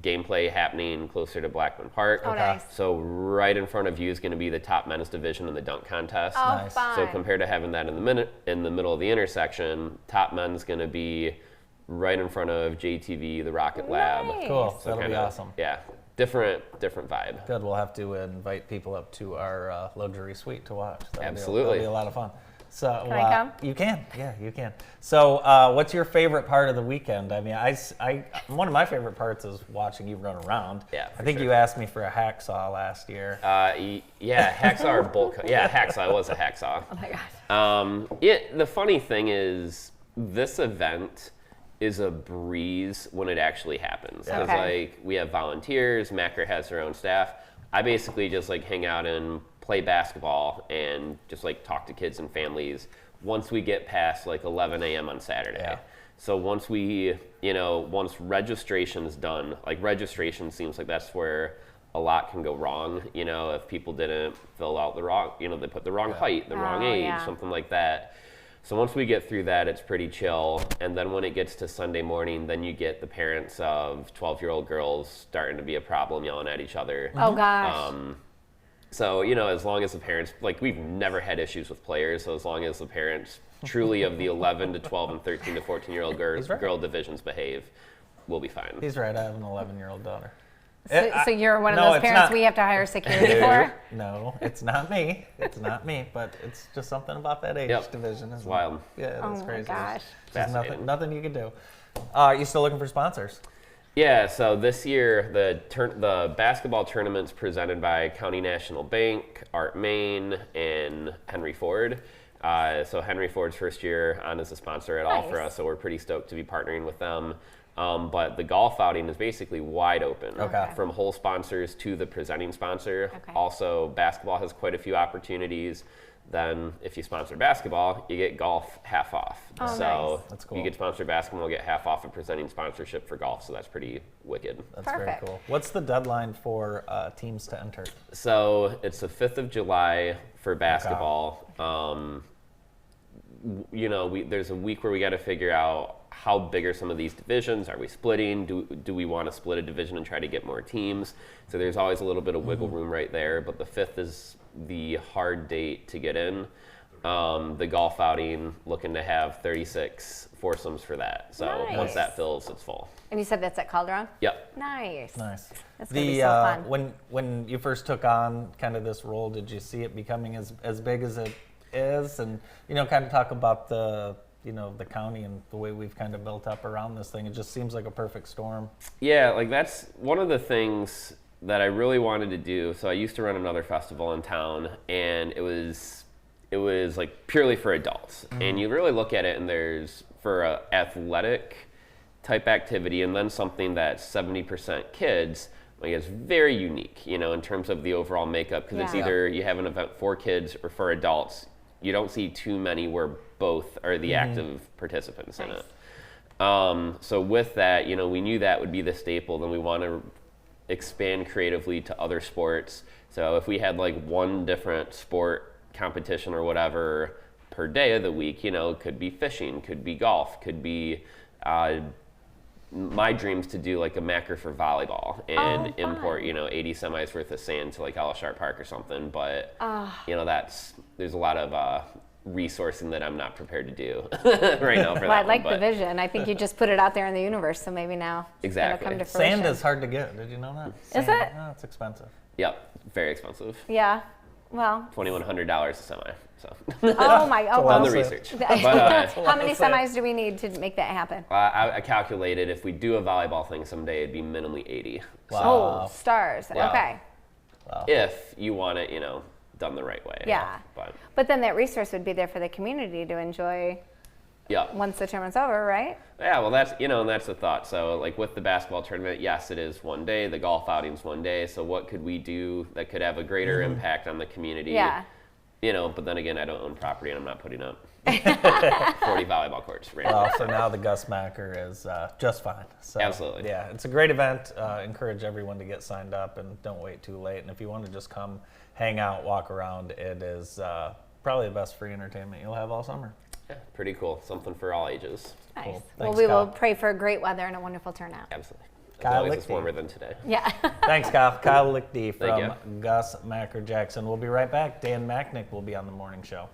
gameplay happening closer to Blackman Park. Oh, nice. So right in front of you is going to be the top men's division in the dunk contest. Oh, nice. Fun. So compared to having that in the middle of the intersection, top men's going to be right in front of JTV, the Rocket Lab. Cool. So That'll be awesome. Yeah. Different vibe. Good. We'll have to invite people up to our luxury suite to watch. Absolutely. That'll be a lot of fun. So can I come? You can. Yeah, you can. So what's your favorite part of the weekend? I mean, I one of my favorite parts is watching you run around. Yeah, I think you asked me for a hacksaw last year. Yeah, hacksaw or bolt cut. Yeah, hacksaw. It was a hacksaw. Oh my gosh. The funny thing is, this event is a breeze when it actually happens. Because like we have volunteers, Macker has their own staff. I basically just like hang out and play basketball and just like talk to kids and families once we get past like 11 a.m. on Saturday. Yeah. So once once registration's done, like registration seems like that's where a lot can go wrong. If people didn't fill out the wrong, they put the wrong height, the wrong age, something like that. So once we get through that, it's pretty chill. And then when it gets to Sunday morning, then you get the parents of 12-year-old girls starting to be a problem, yelling at each other. Oh gosh. So, as long as the parents, like we've never had issues with players, so as long as the parents truly of the 11 to 12 and 13 to 14-year-old girl divisions behave, we'll be fine. He's right. I have an 11-year-old daughter. So you're one of those parents we have to hire security for? No, it's not me. It's not me, but it's just something about that age division. It's wild. Yeah, that's crazy. Oh my gosh. There's nothing you can do. You still looking for sponsors? Yeah, so this year the basketball tournament's presented by County National Bank, Art Maine, and Henry Ford. So Henry Ford's first year on as a sponsor at all for us, so we're pretty stoked to be partnering with them. But the golf outing is basically wide open, from whole sponsors to the presenting sponsor. Also, basketball has quite a few opportunities. Then if you sponsor basketball, you get golf half off. So that's cool. You get sponsored basketball, get half off of presenting sponsorship for golf. So that's pretty wicked. That's very cool. What's the deadline for teams to enter? So it's the 5th of July for basketball. You know, there's a week where we got to figure out how big are some of these divisions. Are we splitting? Do we want to split a division and try to get more teams? So there's always a little bit of wiggle room right there. But the 5th is the hard date to get in. The golf outing, looking to have 36 foursomes for that. So once that fills, it's full. And you said that's at Calderon? Yep. Nice. Nice. That's going to be so fun. When you first took on kind of this role, did you see it becoming as big as it is? And, you know, kind of talk about the county and the way we've kind of built up around this thing. It just seems like a perfect storm. Yeah, like that's one of the things that I really wanted to do. So I used to run another festival in town, and it was like purely for adults. And you really look at it, and there's for a athletic type activity, and then something that's 70% kids. Like it's very unique, you know, in terms of the overall makeup, because it's either you have an event for kids or for adults. You don't see too many where both are the active participants in it. So with that, you know, we knew that would be the staple. Then we want to expand creatively to other sports. So if we had like one different sport competition or whatever per day of the week, you know, could be fishing, could be golf, could be my dream's to do like a Macker for volleyball and import, you know, 80 semis worth of sand to like Ellis Sharp Park or something. But you know, there's a lot of resourcing that I'm not prepared to do right now for that. I like the vision. I think you just put it out there in the universe, so maybe now it's gonna come to fruition. Sand is hard to get. Did you know that? Is it? No, it's expensive. Yep, very expensive. Yeah. Well. $2,100 a semi. So. Oh my! Oh, on the research. But, how many semis do we need to make that happen? I calculated if we do a volleyball thing someday, it'd be minimally 80. Wow. Oh, stars. Yeah. Okay. Wow. If you want it, you know, done the right way. Yeah. But then that resource would be there for the community to enjoy. Yeah. Once the tournament's over, right? Yeah, well, that's, you know, and that's the thought. So, like with the basketball tournament, yes, it is one day. The golf outing's one day. So, what could we do that could have a greater impact on the community? Yeah. You know, but then again, I don't own property, and I'm not putting up 40 volleyball courts. Well, so now the Gus Macker is just fine. So, absolutely. Yeah, it's a great event. Encourage everyone to get signed up, and don't wait too late. And if you want to just come hang out, walk around, it is probably the best free entertainment you'll have all summer. Yeah, pretty cool. Something for all ages. Nice. Cool. Well, Thanks, we Kyle. will pray for great weather and a wonderful turnout. Absolutely. As Kyle long as it's Lichty. warmer than today. Yeah. Thanks, Kyle. Kyle Lichty Thank from Gus Macker Jackson. We'll be right back. Dan Macknick will be on the morning show.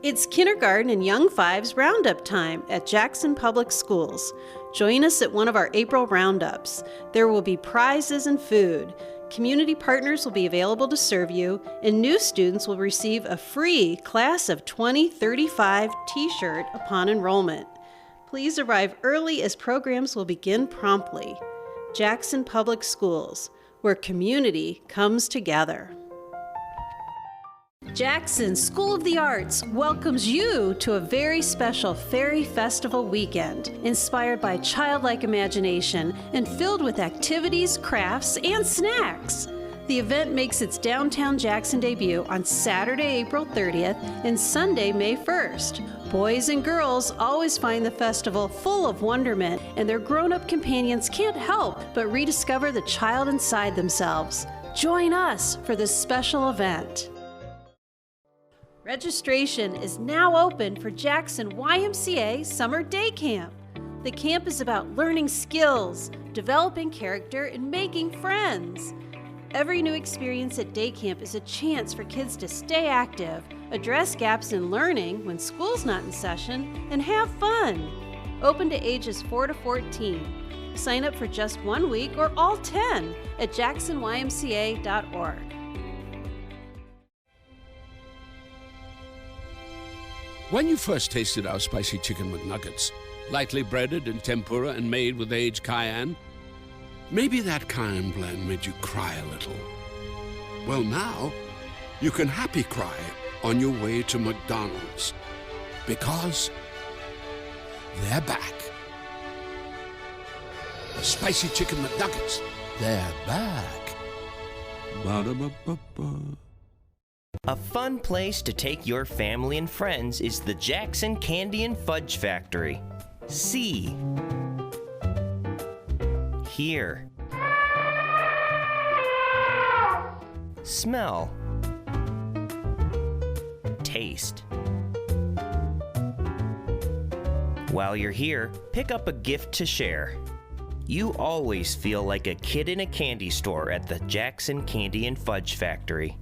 It's kindergarten and young fives roundup time at Jackson Public Schools. Join us at one of our April roundups. There will be prizes and food. Community partners will be available to serve you, and new students will receive a free Class of 2035 t-shirt upon enrollment. Please arrive early as programs will begin promptly. Jackson Public Schools, where community comes together. Jackson School of the Arts welcomes you to a very special Fairy Festival weekend, inspired by childlike imagination and filled with activities, crafts, and snacks. The event makes its downtown Jackson debut on Saturday, April 30th and Sunday, May 1st. Boys and girls always find the festival full of wonderment, and their grown-up companions can't help but rediscover the child inside themselves. Join us for this special event. Registration is now open for Jackson YMCA Summer Day Camp. The camp is about learning skills, developing character, and making friends. Every new experience at day camp is a chance for kids to stay active, address gaps in learning when school's not in session, and have fun. Open to ages 4 to 14. Sign up for just 1 week or all 10 at jacksonymca.org. When you first tasted our spicy chicken McNuggets, lightly breaded in tempura and made with aged cayenne, maybe that cayenne blend made you cry a little. Well, now you can happy cry on your way to McDonald's, because they're back. The spicy chicken McNuggets, they're back. Ba-da-ba-ba-ba. A fun place to take your family and friends is the Jackson Candy and Fudge Factory. See. Hear. Smell. Taste. While you're here, pick up a gift to share. You always feel like a kid in a candy store at the Jackson Candy and Fudge Factory.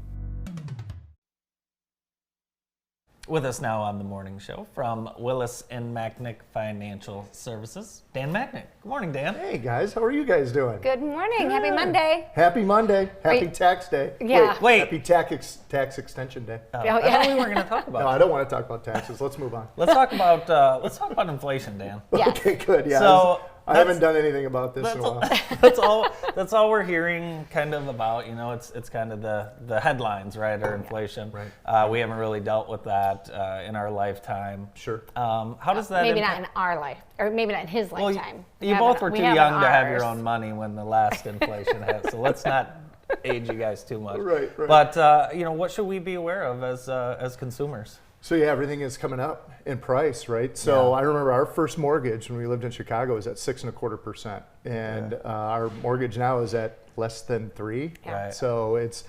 With us now on the morning show from Willis and Macknick Financial Services, Dan Macknick. Good morning, Dan. Hey guys, how are you guys doing? Good morning. Happy Monday. Happy Monday. Happy Tax Day. Yeah. Wait. Happy Tax Extension Day. I thought we were going to talk about. No, I don't want to talk about taxes. Let's move on. Let's talk about inflation, Dan. Yes. Okay, good. Yeah. So I haven't done anything about this in a while. That's all we're hearing kind of about. You know, it's kind of the headlines, right? Or inflation. Right. We haven't really dealt with that in our lifetime. Sure. How does that? Maybe not in our life, or maybe not in his Well, lifetime. you both were too young to have your own money when the last inflation hit. So let's not age you guys too much. Right. But you know, what should we be aware of as consumers? So yeah, everything is coming up in price, right? So I remember our first mortgage when we lived in Chicago was at 6.25%, and our mortgage now is at less than 3%. Yeah. Right. So it's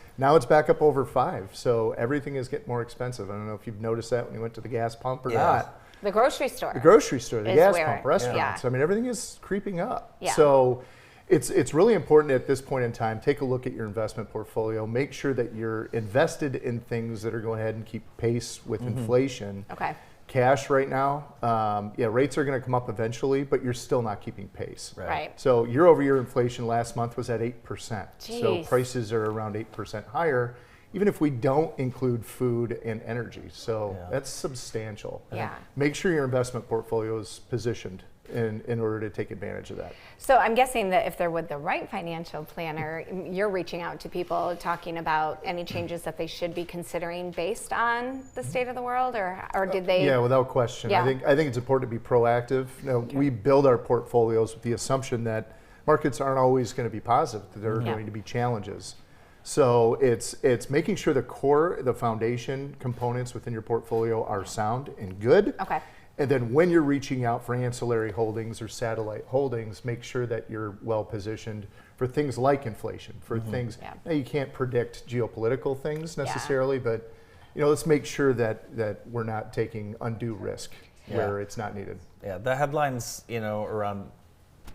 back up over 5%. So everything is getting more expensive. I don't know if you've noticed that when you went to the gas pump or not. The grocery store. The grocery store, the is gas where- pump, restaurants. Yeah. I mean, everything is creeping up. Yeah. So it's really important at this point in time, take a look at your investment portfolio, make sure that you're invested in things that are going ahead and keep pace with inflation. Okay. Cash right now, rates are going to come up eventually, but you're still not keeping pace. Right. So year over year inflation last month was at 8%. So Jeez. prices are around 8% higher, even if we don't include food and energy. So that's substantial. Yeah. Make sure your investment portfolio is positioned in order to take advantage of that. So I'm guessing that if they're with the right financial planner, you're reaching out to people talking about any changes that they should be considering based on the state of the world, or did they? Yeah, without question. Yeah. I think it's important to be proactive. You know, we build our portfolios with the assumption that markets aren't always going to be positive, that there are going to be challenges. So it's making sure the foundation components within your portfolio are sound and good. Okay. And then when you're reaching out for ancillary holdings or satellite holdings, make sure that you're well positioned for things like inflation, for things, now you can't predict geopolitical things necessarily, but let's make sure that we're not taking undue risk where it's not needed. Yeah, the headlines, around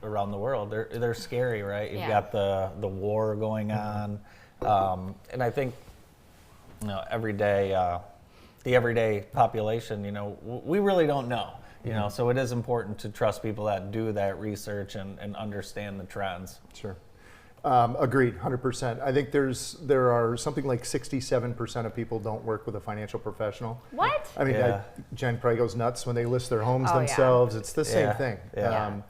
the world, they're scary, right? You've got the war going on, and I think, every day, the everyday population, we really don't know, so it is important to trust people that do that research and understand the trends. Sure. Agreed, 100%. I think there are something like 67% of people don't work with a financial professional. What? I mean, Jen probably goes nuts when they list their homes themselves. It's the same thing.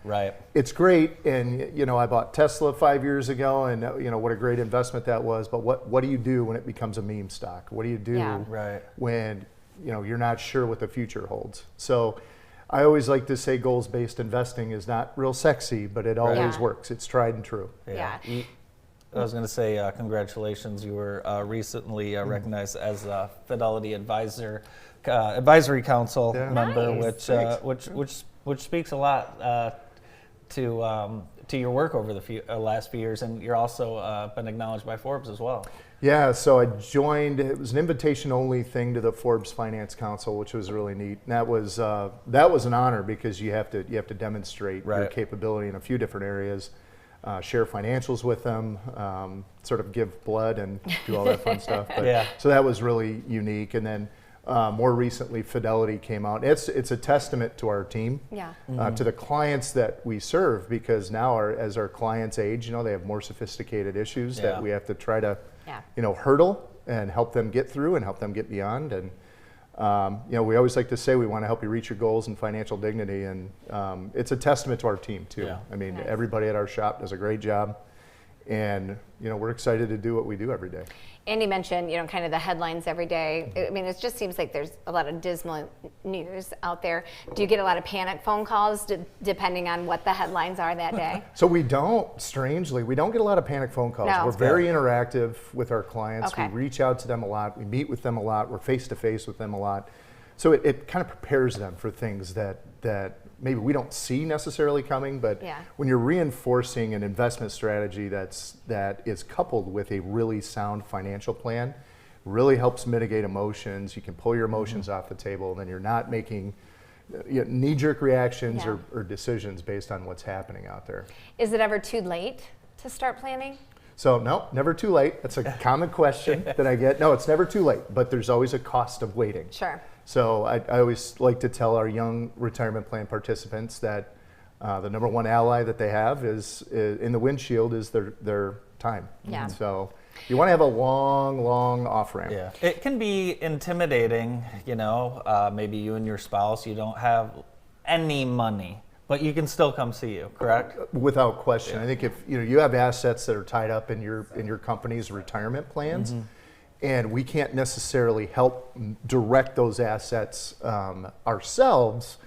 Right. It's great, and I bought Tesla 5 years ago, and what a great investment that was. But what do you do when it becomes a meme stock? What do you do when you're not sure what the future holds? So I always like to say goals-based investing is not real sexy, but it always works. It's tried and true. Yeah. I was going to say congratulations. You were recently recognized as a Fidelity Advisory Council member, which speaks a lot to your work over the last few years, and you're also been acknowledged by Forbes as well. Yeah, so I joined. It was an invitation-only thing to the Forbes Finance Council, which was really neat. And that was an honor because you have to demonstrate your capability in a few different areas, share financials with them, sort of give blood and do all that fun stuff. But, so that was really unique. And then more recently, Fidelity came out. It's a testament to our team, to the clients that we serve, because now as our clients age, they have more sophisticated issues that we have to try to hurdle and help them get through and help them get beyond. And We always like to say we want to help you reach your goals and financial dignity, and it's a testament to our team too. Yeah. I mean, everybody at our shop does a great job, and we're excited to do what we do every day. Andy mentioned, kind of the headlines every day. I mean, it just seems like there's a lot of dismal news out there. Do you get a lot of panic phone calls depending on what the headlines are that day? So we don't get a lot of panic phone calls. No. We're very interactive with our clients. Okay. We reach out to them a lot. We meet with them a lot. We're face to face with them a lot. So it kind of prepares them for things that maybe we don't see necessarily coming, but when you're reinforcing an investment strategy that is coupled with a really sound financial plan, really helps mitigate emotions. You can pull your emotions off the table, and then you're not making knee-jerk reactions or decisions based on what's happening out there. Is it ever too late to start planning? So no, never too late. That's a common question that I get. No, it's never too late, but there's always a cost of waiting. Sure. So I always like to tell our young retirement plan participants that the number one ally that they have is in the windshield is their time. Yeah. So you want to have a long off ramp. Yeah. It can be intimidating, maybe you and your spouse, you don't have any money, but you can still come see you, correct? Without question. I think if you have assets that are tied up in your company's retirement plans, and we can't necessarily help direct those assets ourselves,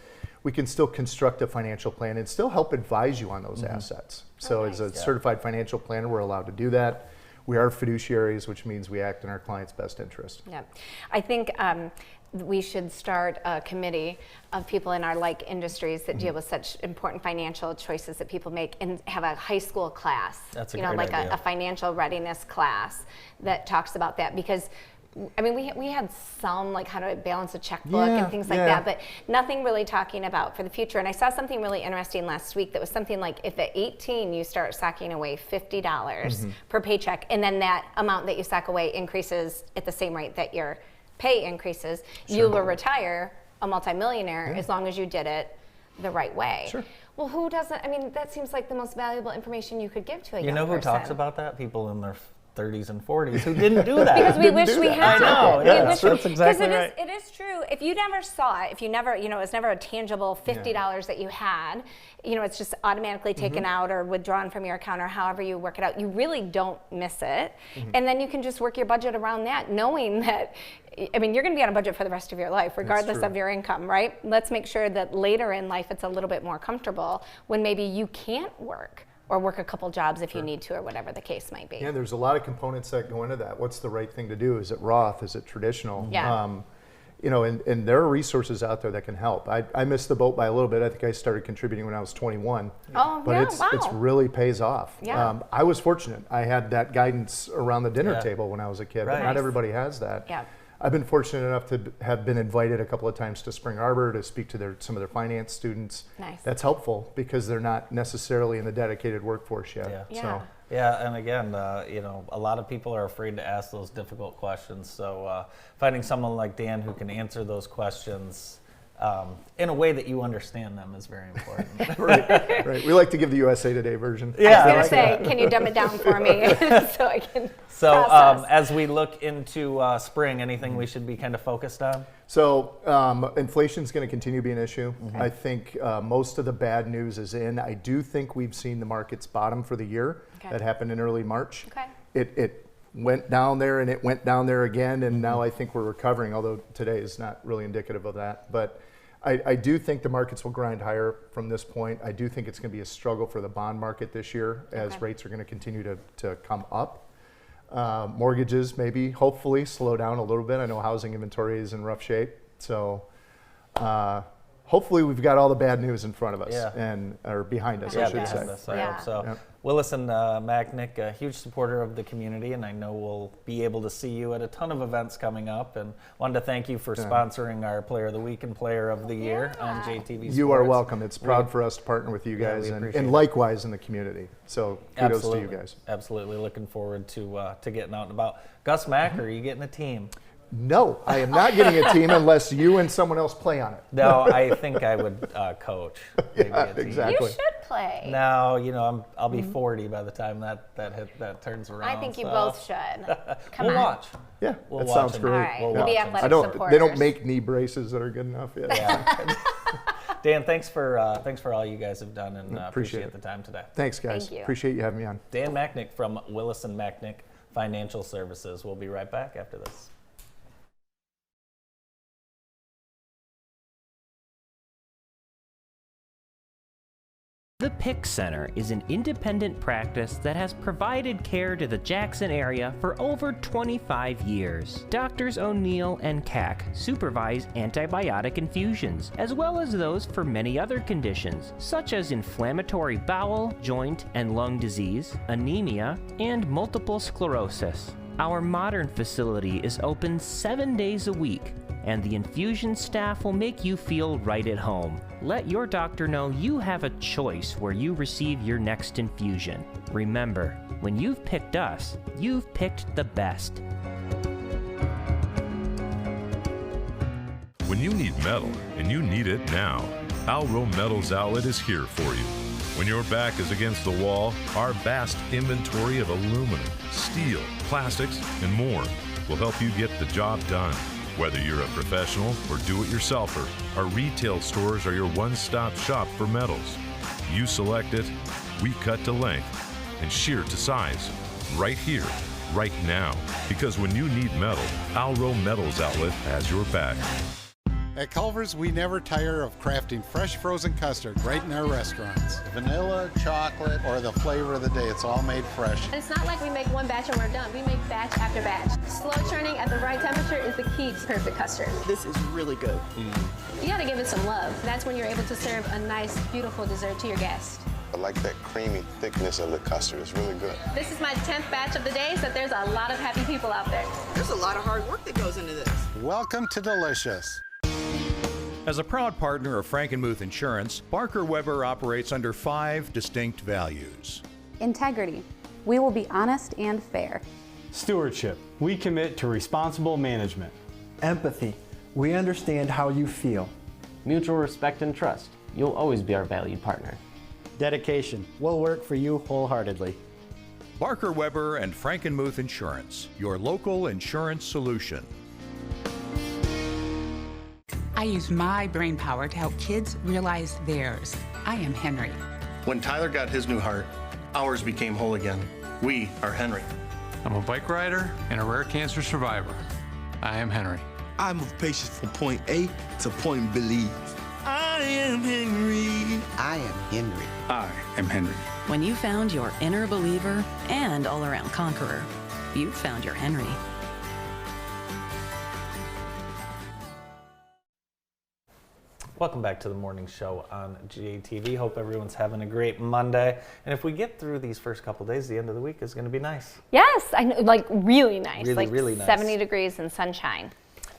we can still construct a financial plan and still help advise you on those assets. So as a certified financial planner, we're allowed to do that. We are fiduciaries, which means we act in our client's best interest. Yeah, I think we should start a committee of people in our like industries that deal with such important financial choices that people make, and have a high school class. That's a great great idea. A financial readiness class that talks about that, because I mean, we had some like how to balance a checkbook and things like that, but nothing really talking about for the future. And I saw something really interesting last week that was something like, if at 18 you start socking away $50 per paycheck, and then that amount that you sock away increases at the same rate that your pay increases, you will retire a multimillionaire as long as you did it the right way. Sure. Well, who doesn't? I mean, that seems like the most valuable information you could give to a young person. You know who talks about that? People in their 30s and 40s who didn't do that. Because we wish we had. I know. Yeah, that's exactly right. Because it is true. If you never saw it, if you never, it was never a tangible $50 that you had, it's just automatically taken out or withdrawn from your account, or however you work it out, you really don't miss it. And then you can just work your budget around that, knowing that, I mean, you're going to be on a budget for the rest of your life, regardless of your income, right? Let's make sure that later in life it's a little bit more comfortable when maybe you can't work, or work a couple jobs if you need to, or whatever the case might be. Yeah, there's a lot of components that go into that. What's the right thing to do? Is it Roth? Is it traditional? Yeah. And there are resources out there that can help. I missed the boat by a little bit. I think I started contributing when I was 21. Oh, but it's really pays off. Yeah. I was fortunate. I had that guidance around the dinner table when I was a kid, but not everybody has that. Yeah. I've been fortunate enough to have been invited a couple of times to Spring Arbor to speak to some of their finance students. Nice. That's helpful because they're not necessarily in the dedicated workforce yet. So. Yeah, and again, a lot of people are afraid to ask those difficult questions. So finding someone like Dan who can answer those questions in a way that you understand them is very important. Right. We like to give the USA Today version. Yeah. I was going to say, can you dumb it down for me so I can process? As we look into spring, anything we should be kind of focused on? So inflation is going to continue to be an issue. I think most of the bad news is in. I do think we've seen the markets bottom for the year. That happened in early March. It went down there and it went down there again, and now I think we're recovering, although today is not really indicative of that. But I do think the markets will grind higher from this point. I do think it's going to be a struggle for the bond market this year as rates are going to continue to come up. Mortgages maybe, hopefully, slow down a little bit. I know housing inventory is in rough shape. So hopefully we've got all the bad news in front of us or behind us, I should say. I hope so. Well, listen, Mac, a huge supporter of the community, and I know we'll be able to see you at a ton of events coming up. And wanted to thank you for sponsoring our Player of the Week and Player of the Year on JTV Sports. You are welcome. It's proud for us to partner with you guys, and likewise in the community. So kudos to you guys. Absolutely. Looking forward to getting out and about. Gus Mack, are you getting a team? No, I am not getting a team unless you and someone else play on it. No, I think I would coach. Maybe Yeah, a team. exactly. You should play. No, I'll be 40 by the time that turns around. I think you so. both should. Come we'll on. watch. Yeah, We'll that watch sounds them. great. All right, We'll we'll be watch 'em. athletic They supporters. don't make knee braces that are good enough yet. Yeah. Dan, thanks for all you guys have done, and appreciate the time today. Thanks, guys. Thank you. Appreciate you having me on. Dan Macknick from Willis & Macknick Financial Services. We'll be right back after this. The PIC Center is an independent practice that has provided care to the Jackson area for over 25 years. Doctors O'Neill and Cack supervise antibiotic infusions, as well as those for many other conditions, such as inflammatory bowel, joint, and lung disease, anemia, and multiple sclerosis. Our modern facility is open 7 days a week, and the infusion staff will make you feel right at home. Let your doctor know you have a choice where you receive your next infusion. Remember, when you've picked us, you've picked the best. When you need metal, and you need it now, Alro Metals Outlet is here for you. When your back is against the wall, our vast inventory of aluminum, steel, plastics, and more will help you get the job done. Whether you're a professional or do-it-yourselfer, our retail stores are your one-stop shop for metals. You select it, we cut to length, and shear to size. Right here, right now. Because when you need metal, Alro Metals Outlet has your back. At Culver's, we never tire of crafting fresh frozen custard right in our restaurants. Vanilla, chocolate, or the flavor of the day, it's all made fresh. It's not like we make one batch and we're done. We make batch after batch. Slow churning at the right temperature is the key to perfect custard. This is really good. You gotta give it some love. That's when you're able to serve a nice, beautiful dessert to your guest. I like that creamy thickness of the custard. It's really good. This is my 10th batch of the day, so there's a lot of happy people out there. There's a lot of hard work that goes into this. Welcome to Delicious. As a proud partner of Frankenmuth Insurance, Barker Weber operates under 5 distinct values. Integrity. We will be honest and fair. Stewardship. We commit to responsible management. Empathy. We understand how you feel. Mutual respect and trust. You'll always be our valued partner. Dedication. We'll work for you wholeheartedly. Barker Weber and Frankenmuth Insurance, your local insurance solution. I use my brain power to help kids realize theirs. I am Henry. When Tyler got his new heart, ours became whole again. We are Henry. I'm a bike rider and a rare cancer survivor. I am Henry. I move patients from point A to point B. I am Henry. I am Henry. I am Henry. When you found your inner believer and all-around conqueror, you found your Henry. Welcome back to the morning show on GATV. Hope everyone's having a great Monday. And if we get through these first couple days, the end of the week is going to be nice. Yes, I know, like really nice. Really, like really nice. 70 degrees and sunshine.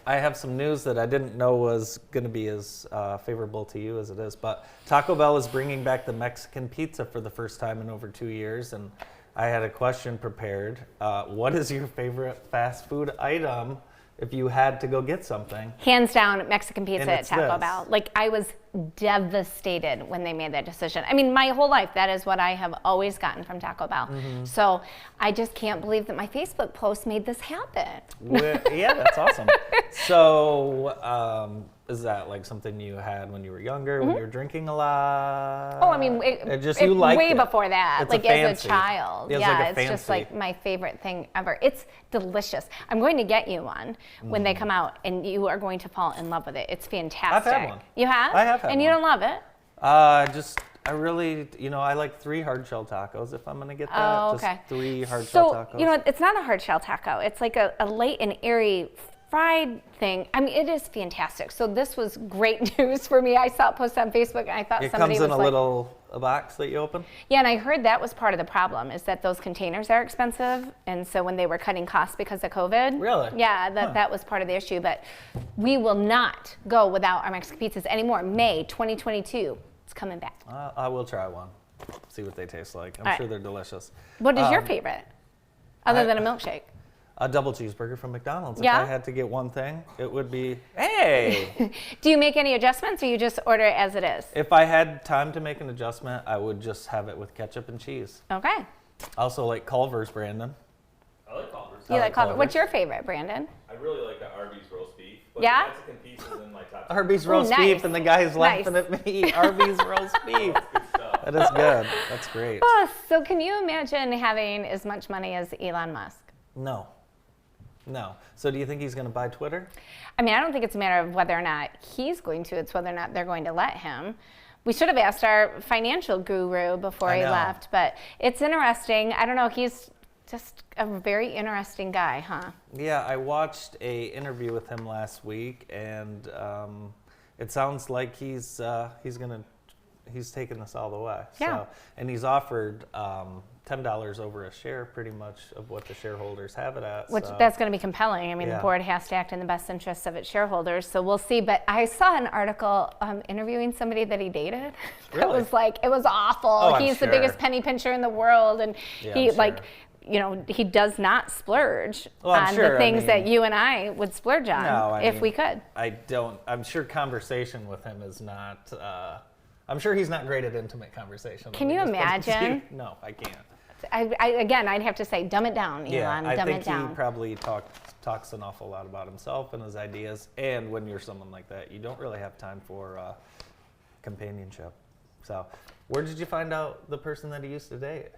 I have some news that I didn't know was going to be as favorable to you as it is. But Taco Bell is bringing back the Mexican pizza for the first time in over 2 years. And I had a question prepared. What is your favorite fast food item if you had to go get something? Hands down, Mexican pizza And at it's Taco this. Bell. Like, I was devastated when they made that decision. I mean, my whole life, that is what I have always gotten from Taco Bell. Mhm. So I just can't believe that my Facebook post made this happen. Yeah, that's awesome. So, is that like something you had when you were younger, when you were drinking a lot? Oh, I mean, you liked way it. before that, It's like as a child. It was Yeah, like a it's just fancy. like my favorite thing ever. It's delicious. I'm going to get you one when they come out, and you are going to fall in love with it. It's fantastic. I've had one. You have? I have had And you one. don't love it? I really, I like 3 hard shell tacos if I'm going to get that. Oh, okay. Just 3 hard shell tacos. So, you know what? It's not a hard shell taco. It's like a light and airy fried thing. I mean, it is fantastic. So this was great news for me. I saw it posted on Facebook, and I thought It somebody comes was in a like, little box that you open? yeah, and I heard that was part of the problem, is that those containers are expensive, and so when they were cutting costs because of COVID, Really? yeah, that was part of the issue. But we will not go without our Mexican pizzas anymore. May 2022, it's coming back. I will try one. See what they taste like. I'm All sure right. they're delicious. What is your favorite, other than a milkshake? A double cheeseburger from McDonald's. Yeah? If I had to get one thing, it would be, hey! Do you make any adjustments or you just order it as it is? If I had time to make an adjustment, I would just have it with ketchup and cheese. Okay. Also like Culver's, Brandon. I like Culver's. You like Culver's. What's your favorite, Brandon? I really like the Arby's roast beef. But Yeah? The Mexican pizza is in my top. Arby's roast beef, and the guy's laughing Nice. at me. Arby's roast beef. That is good. That's great. Oh, so can you imagine having as much money as Elon Musk? No. So do you think he's going to buy Twitter? I mean, I don't think it's a matter of whether or not he's going to, it's whether or not they're going to let him. We should have asked our financial guru before he left, but it's interesting. I don't know, he's just a very interesting guy, huh? Yeah, I watched a interview with him last week, and it sounds like he's taking this all the way. Yeah. So, and he's offered $10 over a share, pretty much, of what the shareholders have it at. Which so. that's going to be compelling. I mean, Yeah. the board has to act in the best interests of its shareholders, so we'll see. But I saw an article interviewing somebody that he dated. It Really? was like, it was awful. Oh, I'm He's the sure. biggest penny pincher in the world, and Yeah, he I'm sure. he does not splurge Well, I'm on sure, the I things that mean- you and I would splurge on No, I if mean, we could. I'm sure conversation with him is not. I'm sure he's not great at intimate conversation. Can Let you me just put it to imagine? you. No, I can't. Again, I'd have to say, dumb it down, Elon. Yeah, I dumb think it down. he probably talks an awful lot about himself and his ideas. And when you're someone like that, you don't really have time for companionship. So, where did you find out the person that he used to date?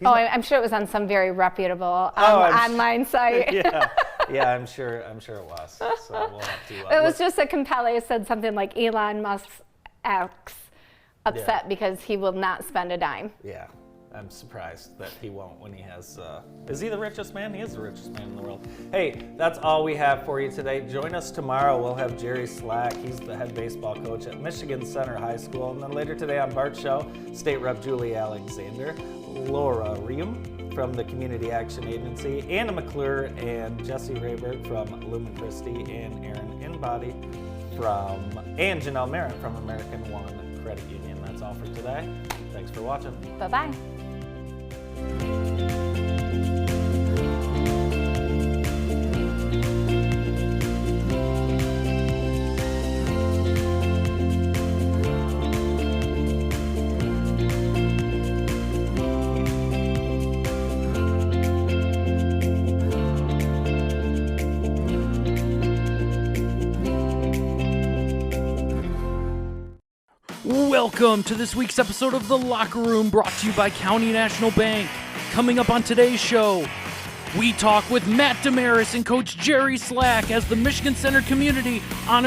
I'm sure it was on some very reputable I'm online site. yeah, I'm sure it was. So we'll have to. It was just a compelling. It said something like Elon Musk's ex upset because he will not spend a dime. Yeah, I'm surprised that he won't when he has. Is he the richest man? He is the richest man in the world. Hey, that's all we have for you today. Join us tomorrow. We'll have Jerry Slack. He's the head baseball coach at Michigan Center High School. And then later today on Bart's Show, State Rep Julie Alexander, Laura Riem from the Community Action Agency, Anna McClure and Jesse Rayberg from Lumen Christi, and Aaron Inbody and Janelle Merritt from American One Credit Union. That's all for today. Thanks for watching. Bye-bye. Welcome to this week's episode of The Locker Room, brought to you by County National Bank. Coming up on today's show, we talk with Matt Damaris and Coach Jerry Slack as the Michigan Center community honors